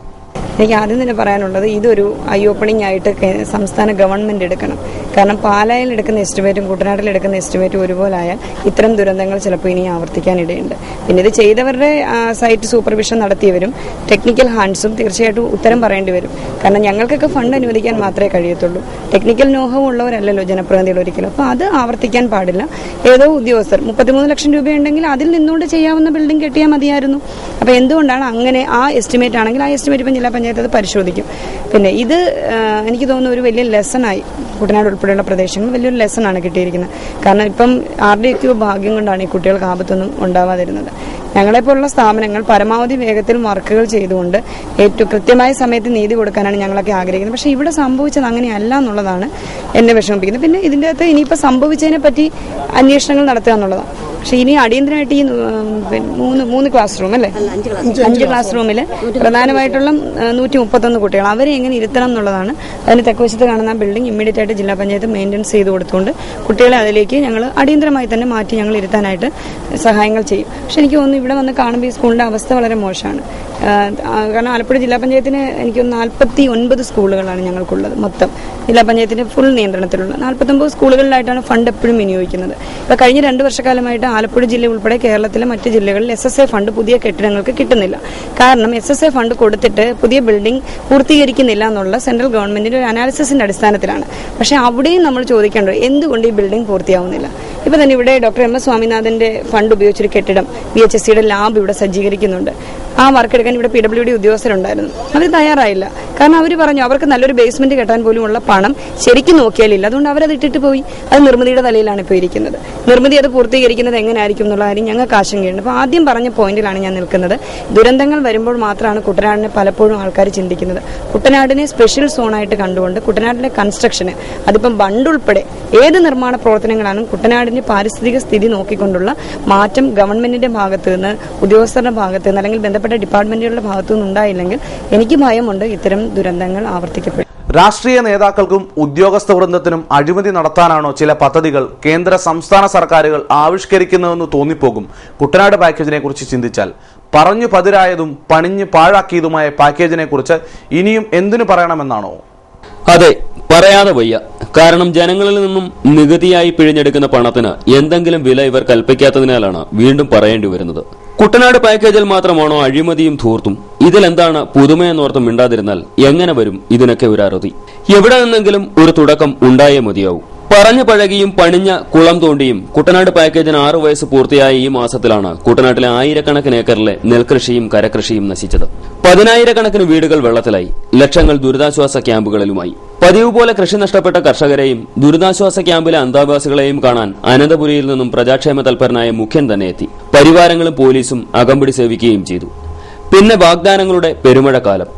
എനിക്ക് ആദ്യം തന്നെ പറയാനുള്ളത് ഇതൊരു ഐ ഓപ്പണിംഗ് ആയിട്ട് സംസ്ഥാന ഗവൺമെന്റ് എടുക്കണം. കാരണം പാലായിൽ എടുക്കുന്ന എസ്റ്റിമേറ്റും കുട്ടനാട്ടിൽ എടുക്കുന്ന എസ്റ്റിമേറ്റും ഒരുപോലെ ആയാൽ ഇത്തരം ദുരന്തങ്ങൾ ചിലപ്പോൾ ഇനി ആവർത്തിക്കാനിടയുണ്ട്. പിന്നെ ഇത് ചെയ്തവരുടെ സൈറ്റ് സൂപ്പർവിഷൻ നടത്തിയവരും ടെക്നിക്കൽ ഹാൻഡ്സും തീർച്ചയായിട്ടും ഉത്തരം പറയേണ്ടി വരും. കാരണം ഞങ്ങൾക്കൊക്കെ ഫണ്ട് അനുവദിക്കാൻ മാത്രമേ കഴിയത്തുള്ളൂ. ടെക്നിക്കൽ നോഹവും ഉള്ളവരല്ലല്ലോ ജനപ്രതിനിധികൾ ഒരിക്കലും. അപ്പോൾ അത് ആവർത്തിക്കാൻ പാടില്ല. ഏതോ ഉദ്യോഗസ്ഥർ 33 ലക്ഷം രൂപയുണ്ടെങ്കിൽ അതിൽ നിന്നുകൊണ്ട് ചെയ്യാവുന്ന ബിൽഡിംഗ് കെട്ടിയാൽ മതിയായിരുന്നു. അപ്പോൾ എന്തുകൊണ്ടാണ് അങ്ങനെ ആ എസ്റ്റിമേറ്റ് ആണെങ്കിൽ ആ എസ്റ്റിമേറ്റ് ഇപ്പം ജില്ലാ പഞ്ചായത്ത് അത് പരിശോധിക്കും. പിന്നെ ഇത് എനിക്ക് തോന്നുന്നു ഒരു വലിയ ലെസണായി കുട്ടനാട് ഉൾപ്പെടെയുള്ള പ്രദേശങ്ങളിൽ വലിയൊരു ലെസണാണ് കിട്ടിയിരിക്കുന്നത്. കാരണം ഇപ്പം RDQ ഭാഗ്യം കൊണ്ടാണ് ഈ കുട്ടികൾക്ക് ആപത്തൊന്നും ഉണ്ടാവാതിരുന്നത്. ഞങ്ങളെപ്പോലുള്ള സ്ഥാപനങ്ങൾ പരമാവധി വേഗത്തിൽ വർക്കുകൾ ചെയ്തുകൊണ്ട് ഏറ്റവും കൃത്യമായ സമയത്ത് നീതി കൊടുക്കാനാണ് ഞങ്ങളൊക്കെ ആഗ്രഹിക്കുന്നത്. പക്ഷേ ഇവിടെ സംഭവിച്ചത് അങ്ങനെയല്ല എന്നുള്ളതാണ് എന്നെ വിഷമിപ്പിക്കുന്നത്. പിന്നെ ഇതിൻ്റെ അകത്ത് ഇനിയിപ്പോൾ സംഭവിച്ചതിനെ പറ്റി അന്വേഷണങ്ങൾ നടത്തുക എന്നുള്ളതാണ്. പക്ഷെ ഇനി അടിയന്തരമായിട്ട് ഈ 3 ക്ലാസ് റൂം അല്ലേ 5 ക്ലാസ് റൂമിൽ പ്രധാനമായിട്ടുള്ള 131 കുട്ടികൾ അവരെ എങ്ങനെ ഇരുത്തണം എന്നുള്ളതാണ്. അതിന് തെക്കുവശത്ത് കാണുന്ന ബിൽഡിംഗ് ഇമ്മീഡിയറ്റ് ആയിട്ട് ജില്ലാ പഞ്ചായത്ത് മെയിൻ്റെനൻസ് ചെയ്ത് കൊടുത്തുകൊണ്ട് കുട്ടികളെ അതിലേക്ക് ഞങ്ങൾ അടിയന്തരമായി തന്നെ മാറ്റി ഞങ്ങൾ ഇരുത്താനായിട്ട് സഹായങ്ങൾ ചെയ്യും. പക്ഷെ എനിക്ക് തോന്നുന്നു ഇവിടെ വന്ന് കാണുമ്പോൾ ഈ സ്കൂളിന്റെ അവസ്ഥ വളരെ മോശമാണ്. കാരണം ആലപ്പുഴ ജില്ലാ പഞ്ചായത്തിന് എനിക്ക് 49 സ്കൂളുകളാണ് ഞങ്ങൾക്കുള്ളത്. മൊത്തം ജില്ലാ പഞ്ചായത്തിന്റെ ഫുൾ നിയന്ത്രണത്തിലുള്ള 49 സ്കൂളുകളിലായിട്ടാണ് ഫണ്ട് എപ്പോഴും വിനിയോഗിക്കുന്നത്. ഇപ്പൊ കഴിഞ്ഞ 2 വർഷക്കാലമായിട്ട് ആലപ്പുഴ ജില്ല ഉൾപ്പെടെ കേരളത്തിലെ മറ്റ് ജില്ലകളിൽ SSA ഫണ്ട് പുതിയ കെട്ടിടങ്ങൾക്ക് കിട്ടുന്നില്ല. കാരണം SSA ഫണ്ട് കൊടുത്തിട്ട് പുതിയ ബിൽഡിംഗ് പൂർത്തീകരിക്കുന്നില്ല എന്നുള്ള സെൻട്രൽ ഗവൺമെന്റിന്റെ ഒരു അനാലിസിസിന്റെ അടിസ്ഥാനത്തിലാണ്. പക്ഷെ അവിടെയും നമ്മൾ ചോദിക്കേണ്ടത് എന്തുകൊണ്ട് ഈ ബിൽഡിംഗ് പൂർത്തിയാവുന്നില്ല. ഇപ്പൊ തന്നെ ഇവിടെ ഡോക്ടർ MS സ്വാമിനാഥന്റെ ഫണ്ട് ഉപയോഗിച്ചൊരു കെട്ടിടം VHSCയുടെ ലാബ് ഇവിടെ സജ്ജീകരിക്കുന്നുണ്ട്. ആ വർക്ക് എടുക്കാൻ ഇവിടെ PWD ഉദ്യോഗസ്ഥരുണ്ടായിരുന്നു. അത് തയ്യാറായില്ല. കാരണം അവർ പറഞ്ഞു അവർക്ക് നല്ലൊരു ബേസ്മെന്റ് കെട്ടാൻ പോലും ഉള്ള പണം ശരിക്കും നോക്കിയാലില്ല. അതുകൊണ്ട് അവരത് ഇട്ടിട്ട് പോയി. അത് നിർമ്മിതിയുടെ തലയിലാണ് ഇപ്പോൾ ഇരിക്കുന്നത്. നിർമ്മിതി അത് പൂർത്തീകരിക്കുന്നത് എങ്ങനെയായിരിക്കും എന്നുള്ള കാര്യം ഞങ്ങൾക്ക് ആശങ്കയുണ്ട്. അപ്പോൾ ആദ്യം പറഞ്ഞ പോയിന്റിലാണ് ഞാൻ നിൽക്കുന്നത്. ദുരന്തങ്ങൾ വരുമ്പോൾ മാത്രമാണ് കുട്ടനാടിനെ പലപ്പോഴും ആൾക്കാർ ചിന്തിക്കുന്നത്. കുട്ടനാടിനെ സ്പെഷ്യൽ സോണായിട്ട് കണ്ടുകൊണ്ട് കുട്ടനാട്ടിലെ കൺസ്ട്രക്ഷന് അതിപ്പം ബണ്ടുൾപ്പെടെ ഏത് നിർമ്മാണ പ്രവർത്തനങ്ങളാണ് കുട്ടനാടിന്റെ പാരിസ്ഥിതിക സ്ഥിതി നോക്കിക്കൊണ്ടുള്ള മാറ്റം ഗവൺമെന്റിന്റെ ഭാഗത്ത് നിന്ന് ഉദ്യോഗസ്ഥരുടെ ഭാഗത്ത് നിന്ന് അല്ലെങ്കിൽ ബന്ധപ്പെട്ട ഡിപ്പാർട്ട്മെന്റുകളുടെ ഭാഗത്തു നിന്നുണ്ടായില്ലെങ്കിൽ എനിക്ക് ഭയമുണ്ട് ഇത്തരം ദുരന്തങ്ങൾ ആവർത്തിക്കപ്പെടും. രാഷ്ട്രീയ നേതാക്കൾക്കും ഉദ്യോഗസ്ഥ വൃന്ദത്തിനും അഴിമതി നടത്താനാണോ ചില പദ്ധതികൾ കേന്ദ്ര സംസ്ഥാന സർക്കാരുകൾ ആവിഷ്കരിക്കുന്നതെന്ന് തോന്നിപ്പോകും കുട്ടനാട് പാക്കേജിനെ കുറിച്ച് ചിന്തിച്ചാൽ. പറഞ്ഞു പതിരായതും പണിഞ്ഞ് പാഴാക്കിയതുമായ പാക്കേജിനെ കുറിച്ച് ഇനിയും എന്തിനു പറയണമെന്നാണോ? അതെ, പറയാതെ വയ്യ. കാരണം ജനങ്ങളിൽ നിന്നും നികുതിയായി പിഴിഞ്ഞെടുക്കുന്ന പണത്തിന് എന്തെങ്കിലും വില ഇവർ കൽപ്പിക്കാത്തതിനാലാണ് വീണ്ടും പറയേണ്ടി വരുന്നത്. കുട്ടനാട് പാക്കേജിൽ മാത്രമാണോ അഴിമതിയും ധൂർത്തും? ഇതിലെന്താണ് പുതുമയെന്നോർത്തും മിണ്ടാതിരുന്നാൽ എങ്ങനെ വരും ഇതിനൊക്കെ ഒരു അറുതി? എവിടെ നിന്നെങ്കിലും ഒരു തുടക്കം ഉണ്ടായേ മതിയാവും. പറഞ്ഞു പഴകിയും പണിഞ്ഞ കുളം തോണ്ടിയും കുട്ടനാട് പാക്കേജിന് 6 വയസ്സ് പൂർത്തിയായ ഈ മാസത്തിലാണ് കുട്ടനാട്ടിലെ ആയിരക്കണക്കിന് ഏക്കറിലെ നെൽകൃഷിയും കരകൃഷിയും നശിച്ചത്. 10,000-കണക്കിന് വീടുകൾ വെള്ളത്തിലായി. ലക്ഷങ്ങൾ ദുരിതാശ്വാസ ക്യാമ്പുകളിലുമായി. പതിവ് പോലെ കൃഷി നഷ്ടപ്പെട്ട കർഷകരെയും ദുരിതാശ്വാസ ക്യാമ്പിലെ അന്താവാസികളെയും കാണാൻ അനന്തപുരിയിൽ നിന്നും പ്രജാക്ഷേമ തൽപരനായ മുഖ്യൻ തന്നെ എത്തി. പരിവാരങ്ങളും പോലീസും അകമ്പടി സേവിക്കുകയും ചെയ്തു. പിന്നെ വാഗ്ദാനങ്ങളുടെ പെരുമഴക്കാലം.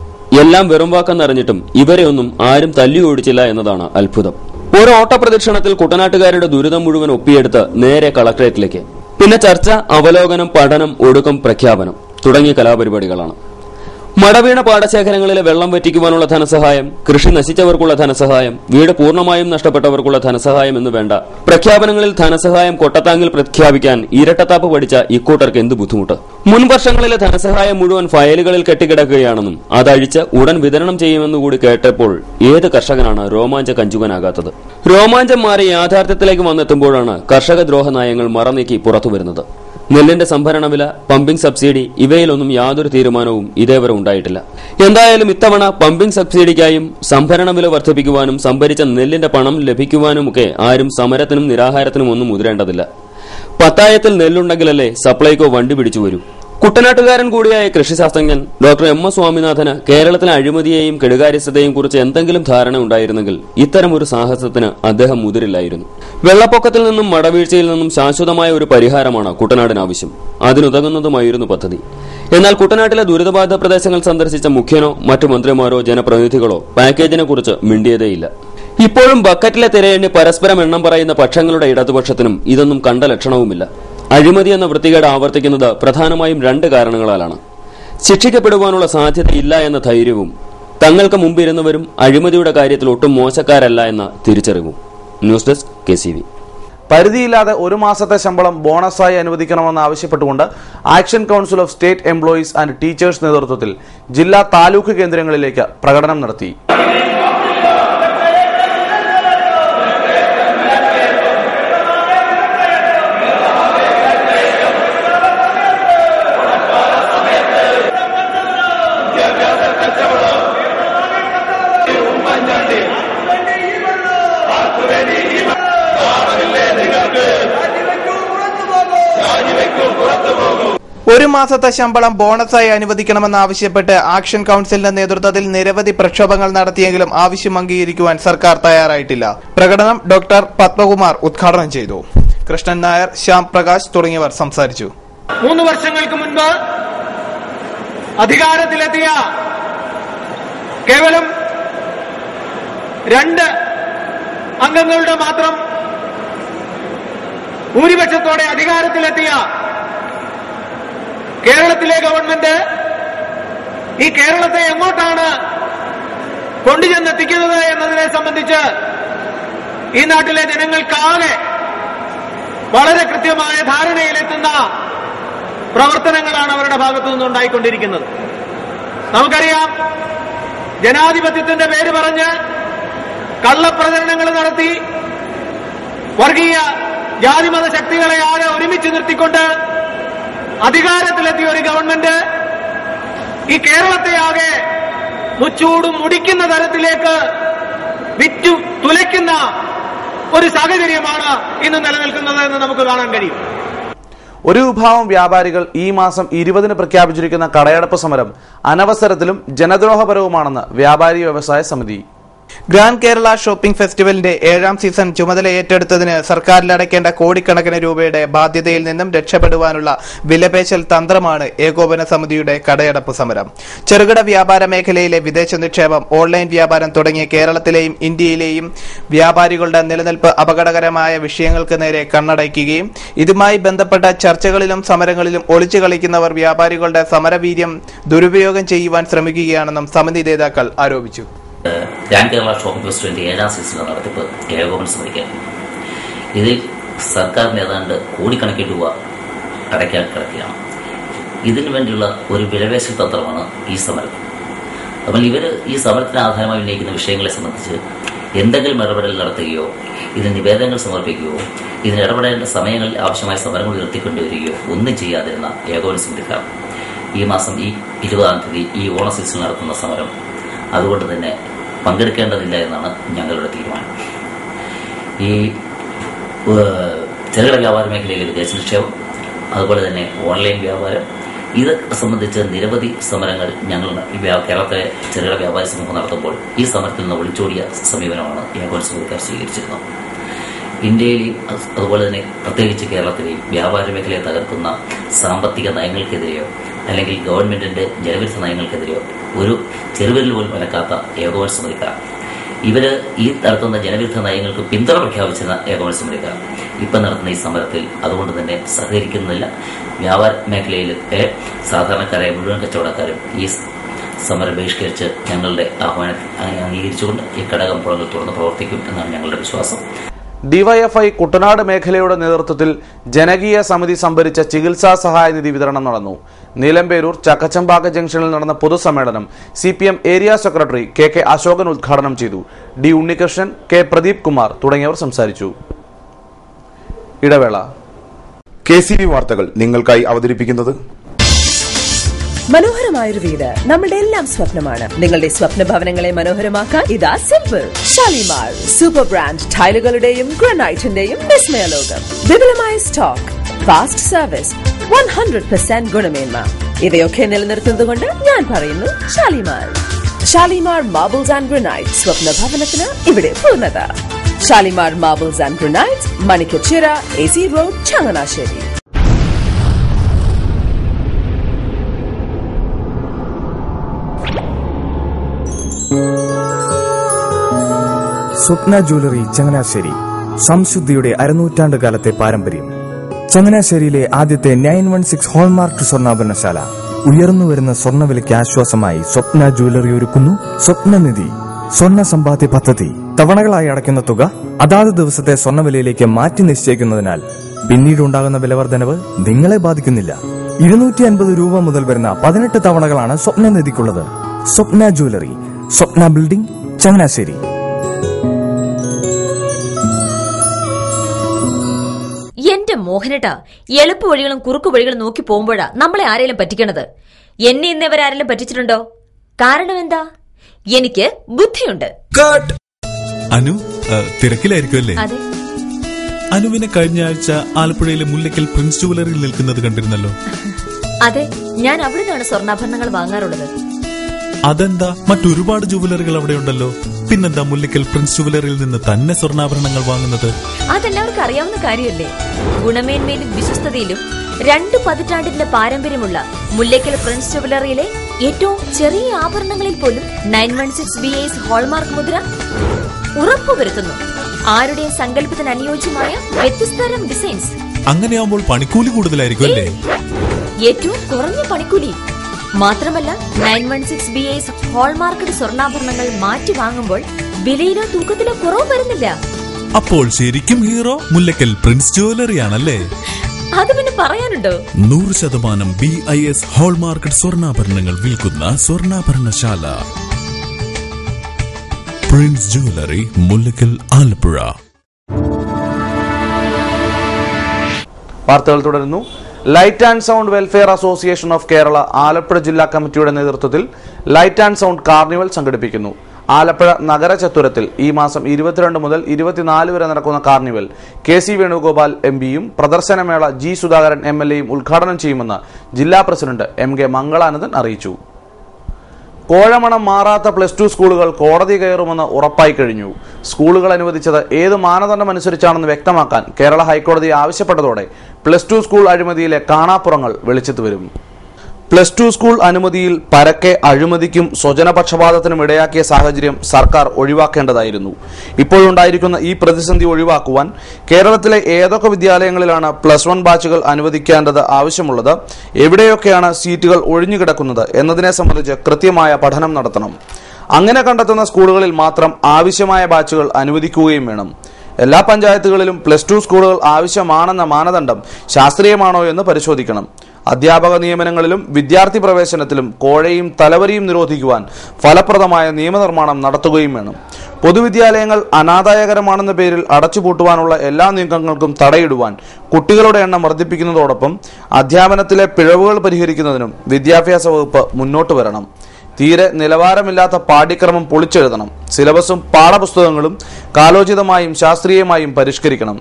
എല്ലാം വെറും വാക്കെന്നറിഞ്ഞിട്ടും ഇവരെയൊന്നും ആരും തല്ലി ഓടിച്ചില്ല എന്നതാണ് അത്ഭുതം. ഒരു ഓട്ടപ്രദക്ഷിണത്തിൽ കുട്ടനാട്ടുകാരുടെ ദുരിതം മുഴുവൻ ഒപ്പിയെടുത്ത് നേരെ കളക്ടറേറ്റിലേക്ക്. പിന്നെ ചർച്ച, അവലോകനം, പഠനം, ഒടുക്കം പ്രഖ്യാപനം തുടങ്ങിയ കലാപരിപാടികളാണ്. മടവീണ പാടശേഖരങ്ങളിലെ വെള്ളം വറ്റിക്കുവാനുള്ള ധനസഹായം, കൃഷി നശിച്ചവർക്കുള്ള ധനസഹായം, വീട് പൂർണ്ണമായും നഷ്ടപ്പെട്ടവർക്കുള്ള ധനസഹായം എന്ന് വേണ്ട പ്രഖ്യാപനങ്ങളിൽ ധനസഹായം കൊട്ടത്താങ്ങിൽ പ്രഖ്യാപിക്കാൻ ഇരട്ടത്താപ്പ് പഠിച്ച ഇക്കൂട്ടർക്ക് എന്ത് ബുദ്ധിമുട്ട്. മുൻ വർഷങ്ങളിലെ ധനസഹായം മുഴുവൻ ഫയലുകളിൽ കെട്ടിക്കിടക്കുകയാണെന്നും അതഴിച്ച് ഉടൻ വിതരണം ചെയ്യുമെന്നുകൂടി കേട്ടപ്പോൾ ഏത് കർഷകനാണ് രോമാഞ്ച കഞ്ചുകനാകാത്തത്? രോമാഞ്ചം മാറി യാഥാർത്ഥ്യത്തിലേക്ക് വന്നെത്തുമ്പോഴാണ് കർഷക ദ്രോഹ നയങ്ങൾ മറനീക്കി പുറത്തുവരുന്നത്. നെല്ലിന്റെ സംഭരണ വില, പമ്പിംഗ് സബ്സിഡി ഇവയിലൊന്നും യാതൊരു തീരുമാനവും ഇതേവരെ ഉണ്ടായിട്ടില്ല. എന്തായാലും ഇത്തവണ പമ്പിംഗ് സബ്സിഡിക്കായും സംഭരണ വില വർദ്ധിപ്പിക്കുവാനും സംഭരിച്ച നെല്ലിന്റെ പണം ലഭിക്കുവാനുമൊക്കെ ആരും സമരത്തിനും നിരാഹാരത്തിനും ഒന്നും മുതിരേണ്ടതില്ല. പത്തായത്തിൽ നെല്ലുണ്ടെങ്കിലല്ലേ സപ്ലൈകോ വണ്ടി പിടിച്ചു വരൂ. കുട്ടനാട്ടുകാരൻ കൂടിയായ കൃഷിശാസ്ത്രജ്ഞൻ ഡോക്ടർ എം എസ് സ്വാമിനാഥന് കേരളത്തിലെ അഴിമതിയെയും കെടുകാര്യസ്ഥതയും കുറിച്ച് എന്തെങ്കിലും ധാരണ ഉണ്ടായിരുന്നെങ്കിൽ ഇത്തരമൊരു സാഹസത്തിന് അദ്ദേഹം മുതിരില്ലായിരുന്നു. വെള്ളപ്പൊക്കത്തിൽ നിന്നും മടവീഴ്ചയിൽ നിന്നും ശാശ്വതമായ ഒരു പരിഹാരമാണ് കുട്ടനാടിന് ആവശ്യം. അതിനുതകുന്നതുമായിരുന്നു പദ്ധതി. എന്നാൽ കുട്ടനാട്ടിലെ ദുരിതബാധിത പ്രദേശങ്ങൾ സന്ദർശിച്ച മുഖ്യനോ മറ്റു മന്ത്രിമാരോ ജനപ്രതിനിധികളോ പാക്കേജിനെ കുറിച്ച് മിണ്ടിയതേയില്ല. ഇപ്പോഴും ബക്കറ്റിലെ തിരയെണ്ണി പരസ്പരം എണ്ണം പറയുന്ന പക്ഷങ്ങളുടെ ഇടതുപക്ഷത്തിനും ഇതൊന്നും കണ്ട ലക്ഷണവുമില്ല. അഴിമതി എന്ന വൃത്തികേട് ആവർത്തിക്കുന്നത് പ്രധാനമായും രണ്ട് കാരണങ്ങളാലാണ്. ശിക്ഷിക്കപ്പെടുവാനുള്ള സാധ്യതയില്ല എന്ന ധൈര്യവും തങ്ങൾക്ക് മുമ്പിരുന്നവരും അഴിമതിയുടെ കാര്യത്തിൽ ഒട്ടും മോശക്കാരല്ല എന്ന തിരിച്ചറിവും. News desk KCV. പരിധിയില്ലാതെ ഒരു മാസത്തെ ശമ്പളം ബോണസായി അനുവദിക്കണമെന്ന് ആവശ്യപ്പെട്ടുകൊണ്ട് action council of state employees and teachers നേതൃത്വത്തിൽ ജില്ലാ താലൂക്ക് കേന്ദ്രങ്ങളിലേക്ക് പ്രകടനം നടത്തി. ഒരു മാസത്തെ ശമ്പളം ബോണസായി അനുവദിക്കണമെന്നാവശ്യപ്പെട്ട് ആക്ഷൻ കൌൺസിലിന്റെ നേതൃത്വത്തിൽ നിരവധി പ്രക്ഷോഭങ്ങൾ നടത്തിയെങ്കിലും ആവശ്യം അംഗീകരിക്കുവാൻ സർക്കാർ തയ്യാറായിട്ടില്ല. പ്രകടനം ഡോക്ടർ പത്മകുമാർ ഉദ്ഘാടനം ചെയ്തു. കൃഷ്ണൻ നായർ, ശ്യാം പ്രകാശ് തുടങ്ങിയവർ സംസാരിച്ചു. 3 വർഷങ്ങൾക്ക് മുൻപ് അധികാരത്തിലെത്തിയ കേവലം 2 അംഗങ്ങളുടെ മാത്രം ഭൂരിപക്ഷത്തോടെ അധികാരത്തിലെത്തിയ കേരളത്തിലെ ഗവൺമെന്റ് ഈ കേരളത്തെ എങ്ങോട്ടാണ് കൊണ്ടുചെന്നെത്തിക്കുന്നത് എന്നതിനെ സംബന്ധിച്ച് ഈ നാട്ടിലെ ജനങ്ങൾക്കാകെ വളരെ കൃത്യമായ ധാരണയിലെത്തുന്ന പ്രവർത്തനങ്ങളാണ് അവരുടെ ഭാഗത്തു നിന്നുണ്ടായിക്കൊണ്ടിരിക്കുന്നത്. നമുക്കറിയാം, ജനാധിപത്യത്തിന്റെ പേര് പറഞ്ഞ് കള്ളപ്രചരണങ്ങൾ നടത്തി വർഗീയ ജാതിമത ശക്തികളെ ആകെ ഒരുമിച്ച് നിർത്തിക്കൊണ്ട് അധികാരത്തിലെത്തിയ ഒരു ഗവൺമെന്റ് ഈ കേരളത്തെ ആകെ മുച്ചൂടും മുടിക്കുന്ന തരത്തിലേക്ക് വിറ്റു തുലയ്ക്കുന്ന ഒരു സാഹചര്യമാണ് ഇന്ന് നിലനിൽക്കുന്നത് എന്ന് നമുക്ക് കാണാൻ കഴിയും. ഒരു വിഭാഗം വ്യാപാരികൾ ഈ മാസം 20-ന് പ്രഖ്യാപിച്ചിരിക്കുന്ന കടയടപ്പ് സമരം അനവസരത്തിലും ജനദ്രോഹപരവുമാണെന്ന് വ്യാപാരി വ്യവസായ സമിതി. ഗ്രാൻഡ് കേരള ഷോപ്പിംഗ് ഫെസ്റ്റിവലിന്റെ 7ാം സീസൺ ചുമതല ഏറ്റെടുത്തതിന് സർക്കാരിൽ അടയ്ക്കേണ്ട കോടിക്കണക്കിന് രൂപയുടെ ബാധ്യതയിൽ നിന്നും രക്ഷപ്പെടുവാനുള്ള വിലപേശൽ തന്ത്രമാണ് ഏകോപന സമിതിയുടെ കടയടപ്പ് സമരം. ചെറുകിട വ്യാപാര മേഖലയിലെ വിദേശ നിക്ഷേപം, ഓൺലൈൻ വ്യാപാരം തുടങ്ങിയ കേരളത്തിലെയും ഇന്ത്യയിലെയും വ്യാപാരികളുടെ നിലനിൽപ്പ് അപകടകരമായ വിഷയങ്ങൾക്ക് നേരെ കണ്ണടയ്ക്കുകയും ഇതുമായി ബന്ധപ്പെട്ട ചർച്ചകളിലും സമരങ്ങളിലും ഒളിച്ചു കളിക്കുന്നവർ വ്യാപാരികളുടെ സമരവീര്യം ദുരുപയോഗം ചെയ്യുവാൻ ശ്രമിക്കുകയാണെന്നും സമിതി നേതാക്കൾ ആരോപിച്ചു. ഗ്രാൻഡ് കേരള ഷോപ്പിംഗ് ഫെസ്റ്റിവലിന്റെ 7ാം സീസണിലെ നടത്തിപ്പ് ഏകോപന സമിതിക്കാണ്. ഇതിൽ സർക്കാരിന് ഏതാണ്ട് കോടിക്കണക്കിന് രൂപ അടയ്ക്കാൻ കിടക്കുകയാണ്. ഇതിനു വേണ്ടിയുള്ള ഒരു വിലപേശൽ തന്ത്രമാണ് ഈ സമരം. അപ്പോൾ ഇവർ ഈ സമരത്തിന് ആധാരമായി ഉന്നയിക്കുന്ന വിഷയങ്ങളെ സംബന്ധിച്ച് എന്തെങ്കിലും ഇടപെടൽ നടത്തുകയോ ഇതിന് നിവേദനങ്ങൾ സമർപ്പിക്കുകയോ ഇതിന് ഇടപെടേണ്ട സമയങ്ങളിൽ ആവശ്യമായ സമരങ്ങൾ ഉയർത്തിക്കൊണ്ടുവരികയോ ഒന്നും ചെയ്യാതിരുന്ന ഏകോപന സമിതിക്കാർ ഈ മാസം 20-ാം തീയതി ഈ ഓണ സീസണിൽ നടത്തുന്ന സമരം അതുകൊണ്ട് തന്നെ പങ്കെടുക്കേണ്ടതില്ല എന്നാണ് ഞങ്ങളുടെ തീരുമാനം. ഈ ചെറുകിട വ്യാപാര മേഖലയിലെ വിദേശ നിക്ഷേപം, അതുപോലെ തന്നെ ഓൺലൈൻ വ്യാപാരം, ഇതൊക്കെ സംബന്ധിച്ച് നിരവധി സമരങ്ങൾ ഞങ്ങൾ കേരളത്തിലെ ചെറുകിട വ്യാപാര സമൂഹം നടത്തുമ്പോൾ ഈ സമരത്തിൽ നിന്ന് ഒളിച്ചോടിയ സമീപനമാണ് ഏകോപന സമിതിക്കാർ സ്വീകരിച്ചിരുന്നത്. ഇന്ത്യയിലെയും അതുപോലെ തന്നെ പ്രത്യേകിച്ച് കേരളത്തിലെയും വ്യാപാര മേഖലയെ തകർക്കുന്ന സാമ്പത്തിക നയങ്ങൾക്കെതിരെയോ അല്ലെങ്കിൽ ഗവൺമെന്റിന്റെ ജനവിരുദ്ധ നയങ്ങൾക്കെതിരെയോ ഒരു ചെറുവിരൽ പോലും അനക്കാത്ത ഏകോപന സമിതിക്കാർ, ഇവര് ഈ നടത്തുന്ന ജനവിരുദ്ധ നയങ്ങൾക്ക് പിന്തുണ പ്രഖ്യാപിച്ചിരുന്ന ഏകോപന സമിതിക്കാർ ഇപ്പം നടത്തുന്ന ഈ സമരത്തിൽ അതുകൊണ്ട് തന്നെ സഹകരിക്കുന്നില്ല. വ്യാപാര മേഖലയിലെ സാധാരണക്കാരായ മുഴുവൻ കച്ചവടക്കാരും ഈ സമരം ബഹിഷ്കരിച്ച് ഞങ്ങളുടെ ആഹ്വാനത്തെ അംഗീകരിച്ചുകൊണ്ട് ഈ ഘടകം തുറന്ന് പ്രവർത്തിക്കും എന്നാണ് ഞങ്ങളുടെ വിശ്വാസം. ഡിവൈഎഫ്ഐ കുട്ടനാട് മേഖലയുടെ നേതൃത്വത്തിൽ ജനകീയ സമിതി സംഭരിച്ച ചികിത്സാ സഹായ നിധി വിതരണം നടന്നു. നീലമ്പേരൂർ ചക്കച്ചമ്പാക്ക ജംഗ്ഷനിൽ നടന്ന പൊതുസമ്മേളനം CPM area secretary KK Ashokan ഉദ്ഘാടനം ചെയ്തു. D ഉണ്ണികൃഷ്ണൻ, K പ്രദീപ് കുമാർ തുടങ്ങിയവർ സംസാരിച്ചു. ഇടവേള. KCV വാർത്തകൾ നിങ്ങൾക്കായി അവതരിപ്പിക്കുന്നത് മനോഹരമായൊരു വീട് നമ്മളുടെ എല്ലാം സ്വപ്നമാണ്. നിങ്ങളുടെ സ്വപ്ന ഭവനങ്ങളെ മനോഹരമാക്കാൻ ഇതാ സിമ്പിൾ. ഷാലിമാർ സൂപ്പർ ബ്രാൻഡ് ടൈലുകളുടെയും ഗ്രാനൈറ്റിന്റെയും വിസ്മയ ലോകം. വിപുലമായ സ്റ്റോക്ക്, ഫാസ്റ്റ് സർവീസ്, 100% ഗുണമേന്മ ഇവയൊക്കെ നിലനിർത്തുന്നതുകൊണ്ട് ഞാൻ പറയുന്നു Shalimar. Shalimar marbles and granite, സ്വപ്ന ഭവനത്തിന് ഇവിടെ പൂർണ്ണത. Shalimar marbles and granite, Manikkachira, AC road, Changanassery. Swapna jewellery Changanassery, സംശുദ്ധിയുടെ അരനൂറ്റാണ്ട് കാലത്തെ പാരമ്പര്യം. ചങ്ങനാശ്ശേരിയിലെ ആദ്യത്തെ 916 ഹോൾമാർക്ക് സ്വർണ്ണാഭരണശാല. ഉയർന്നുവരുന്ന സ്വർണ്ണവിലയ്ക്ക് ആശ്വാസമായി സ്വപ്ന ജ്വല്ലറി ഒരുക്കുന്നു സ്വപ്നനിധി സ്വർണ്ണ സമ്പാദ്യ പദ്ധതി. തവണകളായി അടയ്ക്കുന്ന തുക അതാത് ദിവസത്തെ സ്വർണ്ണവിലയിലേക്ക് മാറ്റി നിശ്ചയിക്കുന്നതിനാൽ പിന്നീടുണ്ടാകുന്ന വിലവർദ്ധനവ് നിങ്ങളെ ബാധിക്കുന്നില്ല. 250 രൂപ മുതൽ വരുന്ന 18 തവണകളാണ് സ്വപ്നനിധിക്കുള്ളത്. സ്വപ്ന ജ്വല്ലറി, സ്വപ്ന ബിൽഡിംഗ്, ചങ്ങനാശ്ശേരി. എന്റെ മോഹനേട്ടാ, എളുപ്പ വഴികളും കുറുക്കു വഴികളും നോക്കി പോകുമ്പോഴാ നമ്മളെ ആരെങ്കിലും പറ്റിക്കണത്. എന്നെ ഇന്നവരാരെങ്കിലും പറ്റിച്ചിട്ടുണ്ടോ? കാരണം എന്താ? എനിക്ക് ബുദ്ധിയുണ്ട്. അനു തിരക്കിലായിരിക്കുമല്ലേ? അനുവിനെ കഴിഞ്ഞ ആഴ്ച ആലപ്പുഴയിലെ മുല്ലയ്ക്കൽ പ്രിൻസ് ജുവലറിയിൽ നിൽക്കുന്നത് കണ്ടിരുന്നല്ലോ. അതെ, ഞാൻ അവിടെ നിന്നാണ് സ്വർണ്ണാഭരണങ്ങൾ വാങ്ങാറുള്ളത്. അതെന്താ, മറ്റൊരുപാട് ജുവലറികൾ അവിടെ ഉണ്ടല്ലോ. പിന്നെന്താ മുല്ലയ്ക്കൽ പ്രിൻസ് ജുവലറിയിൽ നിന്ന് തന്നെ സ്വർണ്ണാഭരണങ്ങൾ വാങ്ങുന്നത്? അതെല്ലാവർക്കും അറിയാവുന്ന കാര്യമല്ലേ. ഗുണമേന്മയിലും വിശ്വസ്തതയിലും 2 പതിറ്റാണ്ടിന്റെ പാരമ്പര്യമുള്ള മുല്ലയ്ക്കൽ പ്രിൻസ് ജുവലറിയിലെ ഏറ്റവും ചെറിയ ആഭരണങ്ങളിൽ പോലും 916 BIS ഹോൾമാർക്ക് മുദ്ര ഉറപ്പുവരുത്തുന്നു. ആരുടെയും സങ്കല്പത്തിന് അനുയോജ്യമായ വ്യത്യസ്തതരം ഡിസൈൻസ്. അങ്ങനെയാവുമ്പോൾ പണിക്കൂലി കൂടുതലായിരിക്കും അല്ലേ? ഏറ്റവും കുറഞ്ഞ പണിക്കൂലി മാത്രമല്ല, 916 BIS ഹോൾമാർക്കറ്റ് സ്വർണ്ണാഭരണങ്ങൾ മാറ്റി വാങ്ങുമ്പോൾ വിലയിലോ തൂക്കത്തിലോ കുറവ് വരുന്നില്ല. അപ്പോൾ ശരിക്കും ഹീറോ മുല്ലയ്ക്കൽ പ്രിൻസ് ജുവലറിയാണല്ലേ? അത് പിന്നെ പറയാനുണ്ടോ? 100% BIS ഹോൾമാർക്കറ്റ് സ്വർണ്ണാഭരണങ്ങൾ വിൽക്കുന്ന സ്വർണ്ണാഭരണശാല പ്രിൻസ് ജുവലറി, മുല്ലയ്ക്കൽ, ആലപ്പുഴ. വാർത്തകൾ തുടരുന്നു. Light and sound welfare association of Kerala Alappuzha ജില്ലാ കമ്മിറ്റിയുടെ നേതൃത്വത്തിൽ ലൈറ്റ് ആൻഡ് സൗണ്ട് കാർണിവൽ സംഘടിപ്പിക്കുന്നു. ആലപ്പുഴ നഗര ചത്തുരത്തിൽ ഈ മാസം 22 മുതൽ 24 വരെ നടക്കുന്ന കാർണിവൽ KC വേണുഗോപാൽ MPയും പ്രദർശനമേള G സുധാകരൻ MLAയും ഉദ്ഘാടനം ചെയ്യുമെന്ന് ജില്ലാ പ്രസിഡന്റ് MK മംഗളാനന്ദൻ അറിയിച്ചു. കോഴമണം മാറാത്ത +2 സ്കൂളുകൾ കോടതി കയറുമെന്ന് ഉറപ്പായി കഴിഞ്ഞു. സ്കൂളുകൾ അനുവദിച്ചത് ഏത് മാനദണ്ഡം അനുസരിച്ചാണെന്ന് വ്യക്തമാക്കാൻ കേരള ഹൈക്കോടതി ആവശ്യപ്പെട്ടതോടെ +2 സ്കൂൾ അഴിമതിയിലെ കാണാപ്പുറങ്ങൾ വെളിച്ചത്ത് വരും. +2 സ്കൂൾ അനുമതിയിൽ പരക്കെ അഴിമതിക്കും സ്വജനപക്ഷപാതത്തിനും ഇടയാക്കിയ സാഹചര്യം സർക്കാർ ഒഴിവാക്കേണ്ടതായിരുന്നു. ഇപ്പോഴുണ്ടായിരിക്കുന്ന ഈ പ്രതിസന്ധി ഒഴിവാക്കുവാൻ കേരളത്തിലെ ഏതൊക്കെ വിദ്യാലയങ്ങളിലാണ് +1 ബാച്ചുകൾ അനുവദിക്കേണ്ടത് ആവശ്യമുള്ളത്, എവിടെയൊക്കെയാണ് സീറ്റുകൾ ഒഴിഞ്ഞുകിടക്കുന്നത് എന്നതിനെ സംബന്ധിച്ച് കൃത്യമായ പഠനം നടത്തണം. അങ്ങനെ കണ്ടെത്തുന്ന സ്കൂളുകളിൽ മാത്രം ആവശ്യമായ ബാച്ചുകൾ അനുവദിക്കുകയും വേണം. എല്ലാ പഞ്ചായത്തുകളിലും +2 സ്കൂളുകൾ ആവശ്യമാണെന്ന മാനദണ്ഡം ശാസ്ത്രീയമാണോ എന്ന് പരിശോധിക്കണം. അധ്യാപക നിയമനങ്ങളിലും വിദ്യാർത്ഥി പ്രവേശനത്തിലും കോഴയും തലവരിയും നിരോധിക്കുവാൻ ഫലപ്രദമായ നിയമനിർമ്മാണം നടത്തുകയും വേണം. പൊതുവിദ്യാലയങ്ങൾ അനാദായകരമാണെന്ന പേരിൽ അടച്ചുപൂട്ടുവാനുള്ള എല്ലാ നീക്കങ്ങൾക്കും തടയിടുവാൻ കുട്ടികളുടെ എണ്ണം വർദ്ധിപ്പിക്കുന്നതോടൊപ്പം അധ്യാപനത്തിലെ പിഴവുകൾ പരിഹരിക്കുന്നതിനും വിദ്യാഭ്യാസ വകുപ്പ് മുന്നോട്ട് വരണം. തീരെ നിലവാരമില്ലാത്ത പാഠ്യക്രമം പൊളിച്ചെഴുതണം. സിലബസും പാഠപുസ്തകങ്ങളും കാലോചിതമായും ശാസ്ത്രീയമായും പരിഷ്കരിക്കണം.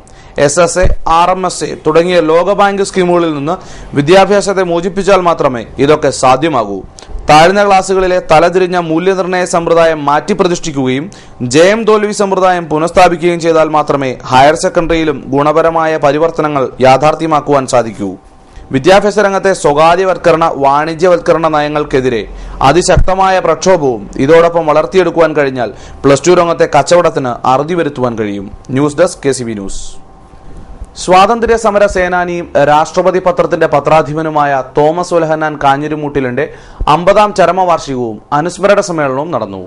SSA, RMSA തുടങ്ങിയ ലോകബാങ്ക് സ്കീമുകളിൽ നിന്ന് വിദ്യാഭ്യാസത്തെ മോചിപ്പിച്ചാൽ മാത്രമേ ഇതൊക്കെ സാധ്യമാകൂ. താഴ്ന്ന ക്ലാസുകളിലെ തലതിരിഞ്ഞ മൂല്യനിർണ്ണയ സമ്പ്രദായം മാറ്റിപ്രതിഷ്ഠിക്കുകയും ജയം തോൽവി സമ്പ്രദായം പുനഃസ്ഥാപിക്കുകയും ചെയ്താൽ മാത്രമേ ഹയർ സെക്കൻഡറിയിലും ഗുണപരമായ പരിവർത്തനങ്ങൾ യാഥാർത്ഥ്യമാക്കുവാൻ സാധിക്കൂ. വിദ്യാഭ്യാസ രംഗത്തെ സ്വകാര്യവൽക്കരണ വാണിജ്യവൽക്കരണ നയങ്ങൾക്കെതിരെ അതിശക്തമായ പ്രക്ഷോഭവും ഇതോടൊപ്പം വളർത്തിയെടുക്കുവാൻ കഴിഞ്ഞാൽ +2 രംഗത്തെ കച്ചവടത്തിന് അറുതി വരുത്തുവാൻ കഴിയും. News desk KCB news. സ്വാതന്ത്ര്യ സമര സേനാനിയും രാഷ്ട്രപതി പത്രത്തിന്റെ പത്രാധിപനുമായ തോമസ് ഉലഹന്നാൻ കാഞ്ഞിരുമൂട്ടിലിന്റെ 50ാം ചരമവാർഷികവും അനുസ്മരണ സമ്മേളനവും നടന്നു.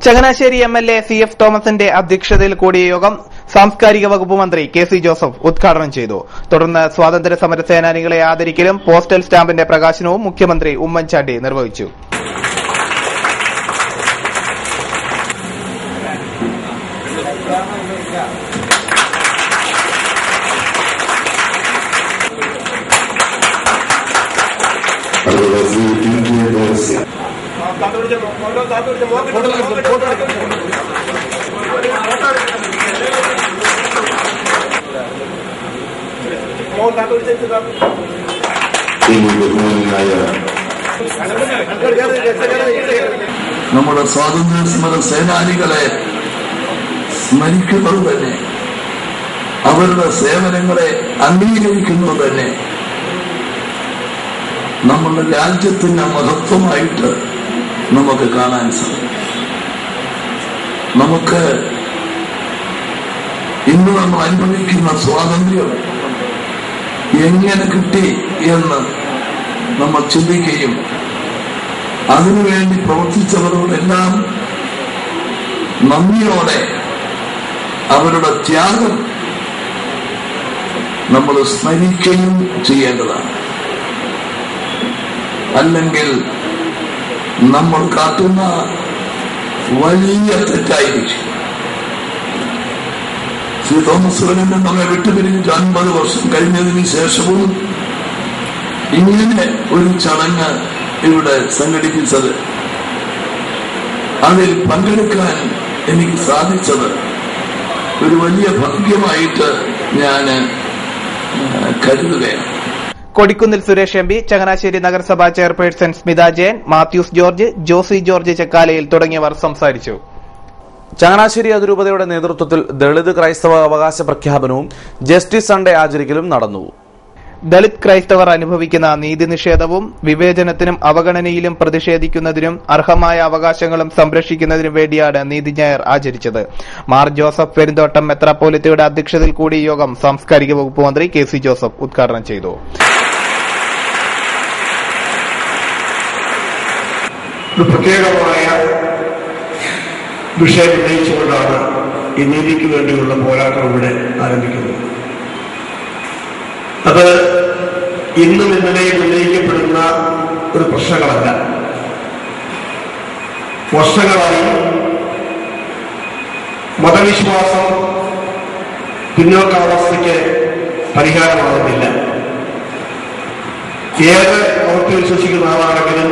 ചങ്ങനാശ്ശേരി MLA CF തോമസിന്റെ അധ്യക്ഷതയിൽ കൂടിയ യോഗം സാംസ്കാരിക വകുപ്പ് മന്ത്രി KC ജോസഫ് ഉദ്ഘാടനം ചെയ്തു. തുടർന്ന് സ്വാതന്ത്ര്യ സമര സേനാനികളെ ആദരിക്കലും പോസ്റ്റൽ സ്റ്റാമ്പിന്റെ പ്രകാശനവും മുഖ്യമന്ത്രി ഉമ്മൻചാണ്ടി നിർവഹിച്ചു. നമ്മുടെ സ്വാതന്ത്ര്യ സമര സേനാനികളെ സ്മരിക്കുന്നത് തന്നെ, അവരുടെ സേവനങ്ങളെ അംഗീകരിക്കുന്നത് തന്നെ നമ്മുടെ രാജ്യത്തിന്റെ മഹത്വമായിട്ട് നമുക്ക് കാണാൻ സാധിക്കും. നമുക്ക് ഇന്ന് നമ്മൾ അനുഭവിക്കുന്ന സ്വാതന്ത്ര്യം എങ്ങനെ കിട്ടി എന്ന് നമ്മൾ ചിന്തിക്കുകയും അതിനുവേണ്ടി പ്രവർത്തിച്ചവരോടെല്ലാം നന്ദിയോടെ അവരുടെ ത്യാഗം നമ്മൾ സ്മരിക്കുകയും ചെയ്യേണ്ടതാണ്. അല്ലെങ്കിൽ നമ്മൾ കാട്ടുന്ന വലിയ തെറ്റായിരിക്കും. ശ്രീ തോമസ് ഉലഹന്നാൻ നമ്മെ വിട്ടുപിരിഞ്ഞിട്ട് 50 വർഷം കഴിഞ്ഞതിന് ശേഷവും ഇങ്ങനെ ഒരു ചടങ്ങ് ഇവിടെ സംഘടിപ്പിച്ചത്, അതിൽ പങ്കെടുക്കാൻ എനിക്ക് സാധിച്ചത് ഒരു വലിയ ഭാഗ്യമായിട്ട് ഞാൻ കരുതുകയാണ്. കൊടിക്കുന്നിൽ സുരേഷ് MP, ചങ്ങനാശ്ശേരി നഗരസഭാ ചെയർപേഴ്സൺ സ്മിത ജയൻ, മാത്യൂസ് ജോർജ്, ജോസി ജോർജ് ചെക്കാലയിൽ തുടങ്ങിയവർ സംസാരിച്ചു. ചങ്ങനാശ്ശേരി അതിരൂപതയുടെ നേതൃത്വത്തിൽ ദളിത് ക്രൈസ്തവ അവകാശ പ്രഖ്യാപനവും ജസ്റ്റിസ് സൺഡേ ആചരിക്കലും നടന്നു. ദളിത് ക്രൈസ്തവർ അനുഭവിക്കുന്ന നീതി നിഷേധവും വിവേചനത്തിനും അവഗണനയിലും പ്രതിഷേധിക്കുന്നതിനും അർഹമായ അവകാശങ്ങളും സംരക്ഷിക്കുന്നതിനും വേണ്ടിയാണ് നീതി ഞായർ ആചരിച്ചത്. മാർ ജോസഫ് പെരുന്തോട്ടം മെത്രാപ്പോലിത്തയുടെ അധ്യക്ഷതയിൽ കൂടിയ യോഗം സാംസ്കാരിക വകുപ്പ് മന്ത്രി KC ജോസഫ് ഉദ്ഘാടനം ചെയ്തു. പ്രത്യേകമായ വിഷയം ഉന്നയിച്ചുകൊണ്ടാണ് ഈ നീതിക്ക് വേണ്ടിയുള്ള പോരാട്ടം ഇവിടെ ആരംഭിക്കുന്നത്. അത് ഇന്നും ഇന്നലെയും ഉന്നയിക്കപ്പെടുന്ന ഒരു പ്രശ്നങ്ങളല്ല. വർഷങ്ങളായി മതവിശ്വാസം പിന്നോക്കാവസ്ഥയ്ക്ക് പരിഹാരമാകുന്നില്ല. ഏത് മതത്തിൽ വിശ്വസിക്കുന്ന ആളാണെങ്കിലും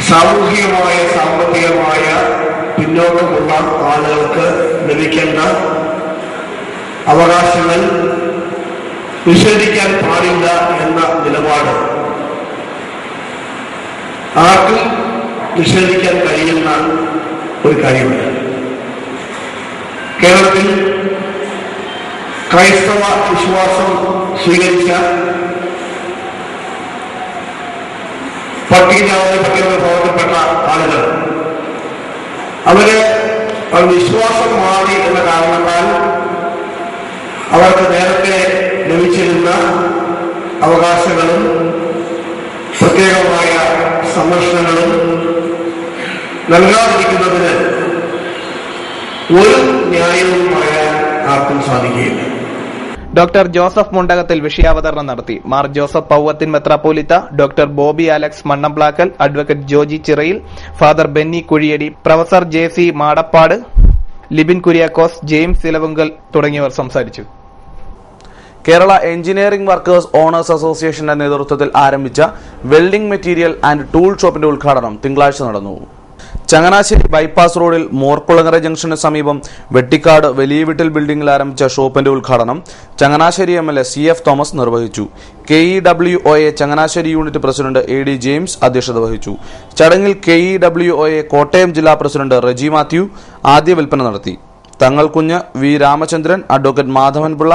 സാമൂഹികമായ സാമ്പത്തികമായ പിന്നോക്കമുള്ള ആളുകൾക്ക് ലഭിക്കേണ്ട അവകാശങ്ങൾ നിഷേധിക്കാൻ പാടില്ല എന്ന നിലപാട് ആർക്കും നിഷേധിക്കാൻ കഴിയുന്ന ഒരു കാര്യമല്ല. കേരളത്തിൽ ക്രൈസ്തവ വിശ്വാസം സ്വീകരിച്ച പട്ടികജാതി പ്രവർത്തപ്പെട്ട ആളുകൾ അവര് വിശ്വാസം മാറി എന്ന കാരണത്താൽ അവർക്ക് നേരത്തെ ലഭിച്ചിരുന്ന അവകാശങ്ങളും പ്രത്യേകമായ സംരക്ഷണങ്ങളും നൽകാതിരിക്കുന്നതിന് ഒരു ന്യായവും പറയാൻ ആർക്കും സാധിക്കുകയില്ല. ഡോക്ടർ ജോസഫ് മുണ്ടകത്തിൽ വിഷയാവതരണം നടത്തി. മാർ ജോസഫ് പൗവത്തിൻ മെത്രാപ്പോലിത്ത, doctor Bobby Alex Mannamplackal, advocate Joji Chirayil, father Benny Kuzhiyadi, professor JC Madappad, Libin Kuriakose, James Elavunkal തുടങ്ങിയവർ സംസാരിച്ചു. കേരള എഞ്ചിനീയറിംഗ് വർക്കേഴ്സ് ഓണേഴ്സ് അസോസിയേഷന്റെ നേതൃത്വത്തിൽ ആരംഭിച്ച വെൽഡിംഗ് മെറ്റീരിയൽ ആൻഡ് ടൂൾ ഷോപ്പിന്റെ ഉദ്ഘാടനം തിങ്കളാഴ്ച നടന്നു. ചങ്ങനാശ്ശേരി ബൈപ്പാസ് റോഡിൽ മോർക്കുളങ്ങര ജംഗ്ഷന് സമീപം വെട്ടിക്കാട് വലിയ വീട്ടിൽ ബിൽഡിംഗിൽ ആരംഭിച്ച ഷോപ്പിന്റെ ഉദ്ഘാടനം ചങ്ങനാശ്ശേരി MLA CF തോമസ് നിർവഹിച്ചു. KEWOA Changanassery unit president AD James അധ്യക്ഷത വഹിച്ചു. ചടങ്ങിൽ KEWOA കോട്ടയം ജില്ലാ പ്രസിഡന്റ് റെജി മാത്യു ആദ്യ വിൽപ്പന നടത്തി. Thangalkunju, V Ramachandran, advocate Madhavanpillai,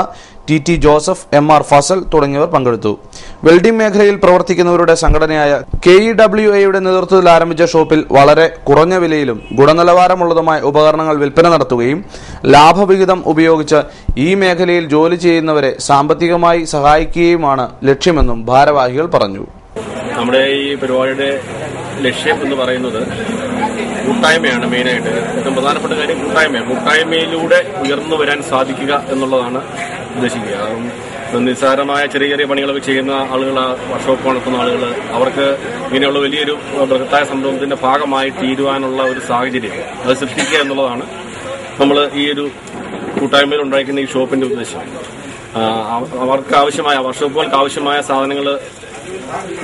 T Joseph, MR Fazal തുടങ്ങിയവർ പങ്കെടുത്തു. വെൽഡിംഗ് മേഖലയിൽ പ്രവർത്തിക്കുന്നവരുടെ സംഘടനയായ KEWAയുടെ നേതൃത്വത്തിൽ ആരംഭിച്ച ഷോപ്പിൽ വളരെ കുറഞ്ഞ വിലയിലും ഗുണനിലവാരമുള്ളതുമായ ഉപകരണങ്ങൾ വിൽപ്പന നടത്തുകയും ലാഭവിഹിതം ഉപയോഗിച്ച് ഈ മേഖലയിൽ ജോലി ചെയ്യുന്നവരെ സാമ്പത്തികമായി സഹായിക്കുകയുമാണ് ലക്ഷ്യമെന്നും ഭാരവാഹികൾ പറഞ്ഞു. നമ്മുടെ ഈ പരിപാടിയുടെ ലക്ഷ്യം എന്ന് പറയുന്നത് കൂട്ടായ്മയാണ്. മെയിനായിട്ട് ഏറ്റവും പ്രധാനപ്പെട്ട കാര്യം കൂട്ടായ്മയിലൂടെ ഉയർന്നു വരാൻ സാധിക്കുക എന്നുള്ളതാണ് ഉദ്ദേശിക്കുക. നിസ്സാരമായ ചെറിയ ചെറിയ പണികളൊക്കെ ചെയ്യുന്ന ആളുകൾ, വർക്ക്ഷോപ്പ് നടത്തുന്ന ആളുകൾ, അവർക്ക് ഇങ്ങനെയുള്ള വലിയൊരു ബൃഹത്തായ സംരംഭത്തിന്റെ ഭാഗമായി തീരുവാനുള്ള ഒരു സാഹചര്യം അത് സൃഷ്ടിക്കുക എന്നുള്ളതാണ് നമ്മൾ ഈ ഒരു കൂട്ടായ്മയിൽ ഉണ്ടായിരിക്കുന്ന ഈ ഷോപ്പിന്റെ ഉദ്ദേശം. അവർക്ക് ആവശ്യമായ വർക്ക്ഷോപ്പുകൾക്ക് ആവശ്യമായ സാധനങ്ങൾ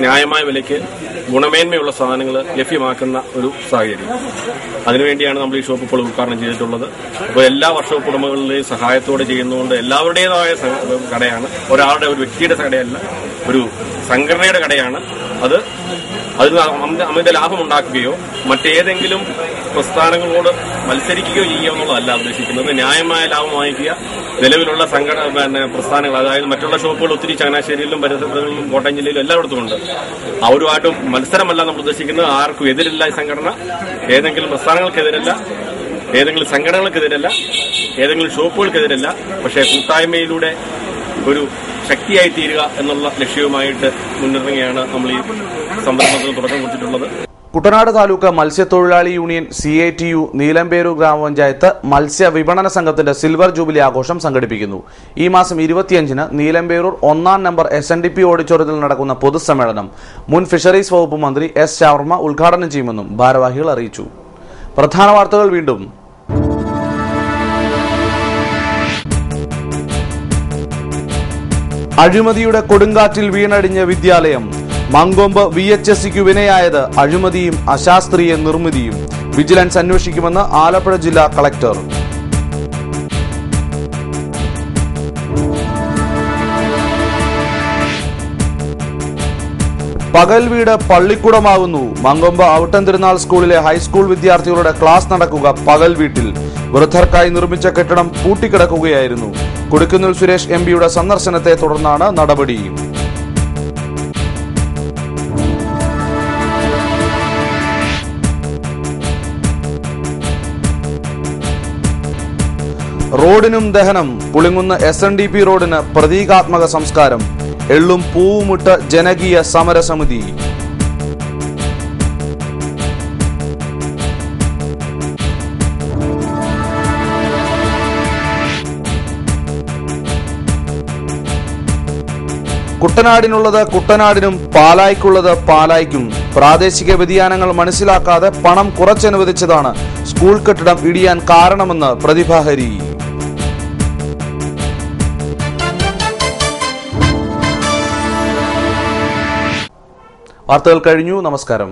ന്യായമായ വിലയ്ക്ക് ഗുണമേന്മയുള്ള സാധനങ്ങൾ ലഭ്യമാക്കുന്ന ഒരു സാഹചര്യം. അതിനുവേണ്ടിയാണ് നമ്മൾ ഈ ഷോപ്പ് ഇപ്പോൾ ഉദ്ഘാടനം ചെയ്തിട്ടുള്ളത്. അപ്പോൾ എല്ലാ വർക്ക്ഷോപ്പ് ഉടമകളുടെയും സഹായത്തോടെ ചെയ്യുന്നതുകൊണ്ട് എല്ലാവരുടേതായ കടയാണ്, ഒരു വ്യക്തിയുടെ കടയല്ല, ഒരു സംഘടനയുടെ കടയാണ്. അതിന് അമിത ലാഭം ഉണ്ടാക്കുകയോ മറ്റേതെങ്കിലും പ്രസ്ഥാനങ്ങളോട് മത്സരിക്കുകയോ ചെയ്യുക എന്നുള്ളതല്ല ഉദ്ദേശിക്കുന്നത്. ന്യായമായ ലാഭം വാങ്ങിക്കുക. നിലവിലുള്ള പ്രസ്ഥാനങ്ങൾ, അതായത് മറ്റുള്ള ഷോപ്പുകൾ ഒത്തിരി ചങ്ങനാശ്ശേരിയിലും പരിസരങ്ങളിലും കോട്ടയം ജില്ലയിലും എല്ലായിടത്തും ഉണ്ട്. അവരുമായിട്ടും മത്സരമല്ല നമ്മൾ ഉദ്ദേശിക്കുന്നത്. ആർക്കും എതിരില്ല ഈ സംഘടന. ഏതെങ്കിലും പ്രസ്ഥാനങ്ങൾക്കെതിരല്ല, ഏതെങ്കിലും സംഘടനകൾക്കെതിരല്ല, ഏതെങ്കിലും ഷോപ്പുകൾക്കെതിരല്ല. പക്ഷേ കൂട്ടായ്മയിലൂടെ ഒരു ശക്തിയായി തീരുക എന്നുള്ള ലക്ഷ്യവുമായിട്ട് മുന്നിറങ്ങിയാണ് നമ്മൾ ഈ സംരംഭത്തിന് തുടക്കം കുറിച്ചിട്ടുള്ളത്. കുട്ടനാട് താലൂക്ക് മത്സ്യത്തൊഴിലാളി യൂണിയൻ CITU നീലമ്പേരൂർ ഗ്രാമപഞ്ചായത്ത് മത്സ്യ വിപണന സംഘത്തിന്റെ സിൽവർ ജൂബിലി ആഘോഷം സംഘടിപ്പിക്കുന്നു. ഈ മാസം 25-ന് നീലമ്പേരൂർ 1-ാം നമ്പർ SNDP ഓഡിറ്റോറിയത്തിൽ നടക്കുന്ന പൊതുസമ്മേളനം മുൻ ഫിഷറീസ് വകുപ്പ് മന്ത്രി S. ശർമ്മ ഉദ്ഘാടനം ചെയ്യുമെന്നും ഭാരവാഹികൾ അറിയിച്ചു. പ്രധാന വാർത്തകൾ വീണ്ടും. അഴിമതിയുടെ കൊടുങ്കാറ്റിൽ വീണടിഞ്ഞ വിദ്യാലയം. മങ്കൊമ്പ് VHSCക്ക് വിനയായത് അഴിമതിയും അശാസ്ത്രീയ നിർമ്മിതിയും. വിജിലൻസ് അന്വേഷിക്കുമെന്ന് ആലപ്പുഴ ജില്ലാ കളക്ടർ. പകൽ വീട് പള്ളിക്കൂടമാകുന്നു. മങ്കൊമ്പ് ഔട്ടൻ തിരുനാൾ സ്കൂളിലെ ഹൈസ്കൂൾ വിദ്യാർത്ഥികളുടെ ക്ലാസ് നടക്കുക പകൽ വീട്ടിൽ. വൃദ്ധർക്കായി നിർമ്മിച്ച കെട്ടിടം പൂട്ടിക്കിടക്കുകയായിരുന്നു. കൊടിക്കുന്നിൽ സുരേഷ് MPയുടെ സന്ദർശനത്തെ തുടർന്നാണ് നടപടി. റോഡിനും ദഹനം. പുളിങ്ങുന്ന SNDP റോഡിന് പ്രതീകാത്മക സംസ്കാരം. എള്ളും പൂവുമിട്ട് ജനകീയ സമരസമിതി. കുട്ടനാടിനുള്ളത് കുട്ടനാടിനും പാലായ്ക്കുള്ളത് പാലായ്ക്കും. പ്രാദേശിക വ്യതിയാനങ്ങൾ മനസ്സിലാക്കാതെ പണം കുറച്ചനുവദിച്ചതാണ് സ്കൂൾ കെട്ടിടം ഇടിയാൻ കാരണമെന്ന് പ്രതിഭാഹരി. വാർത്തകൾ കഴിഞ്ഞു. നമസ്കാരം.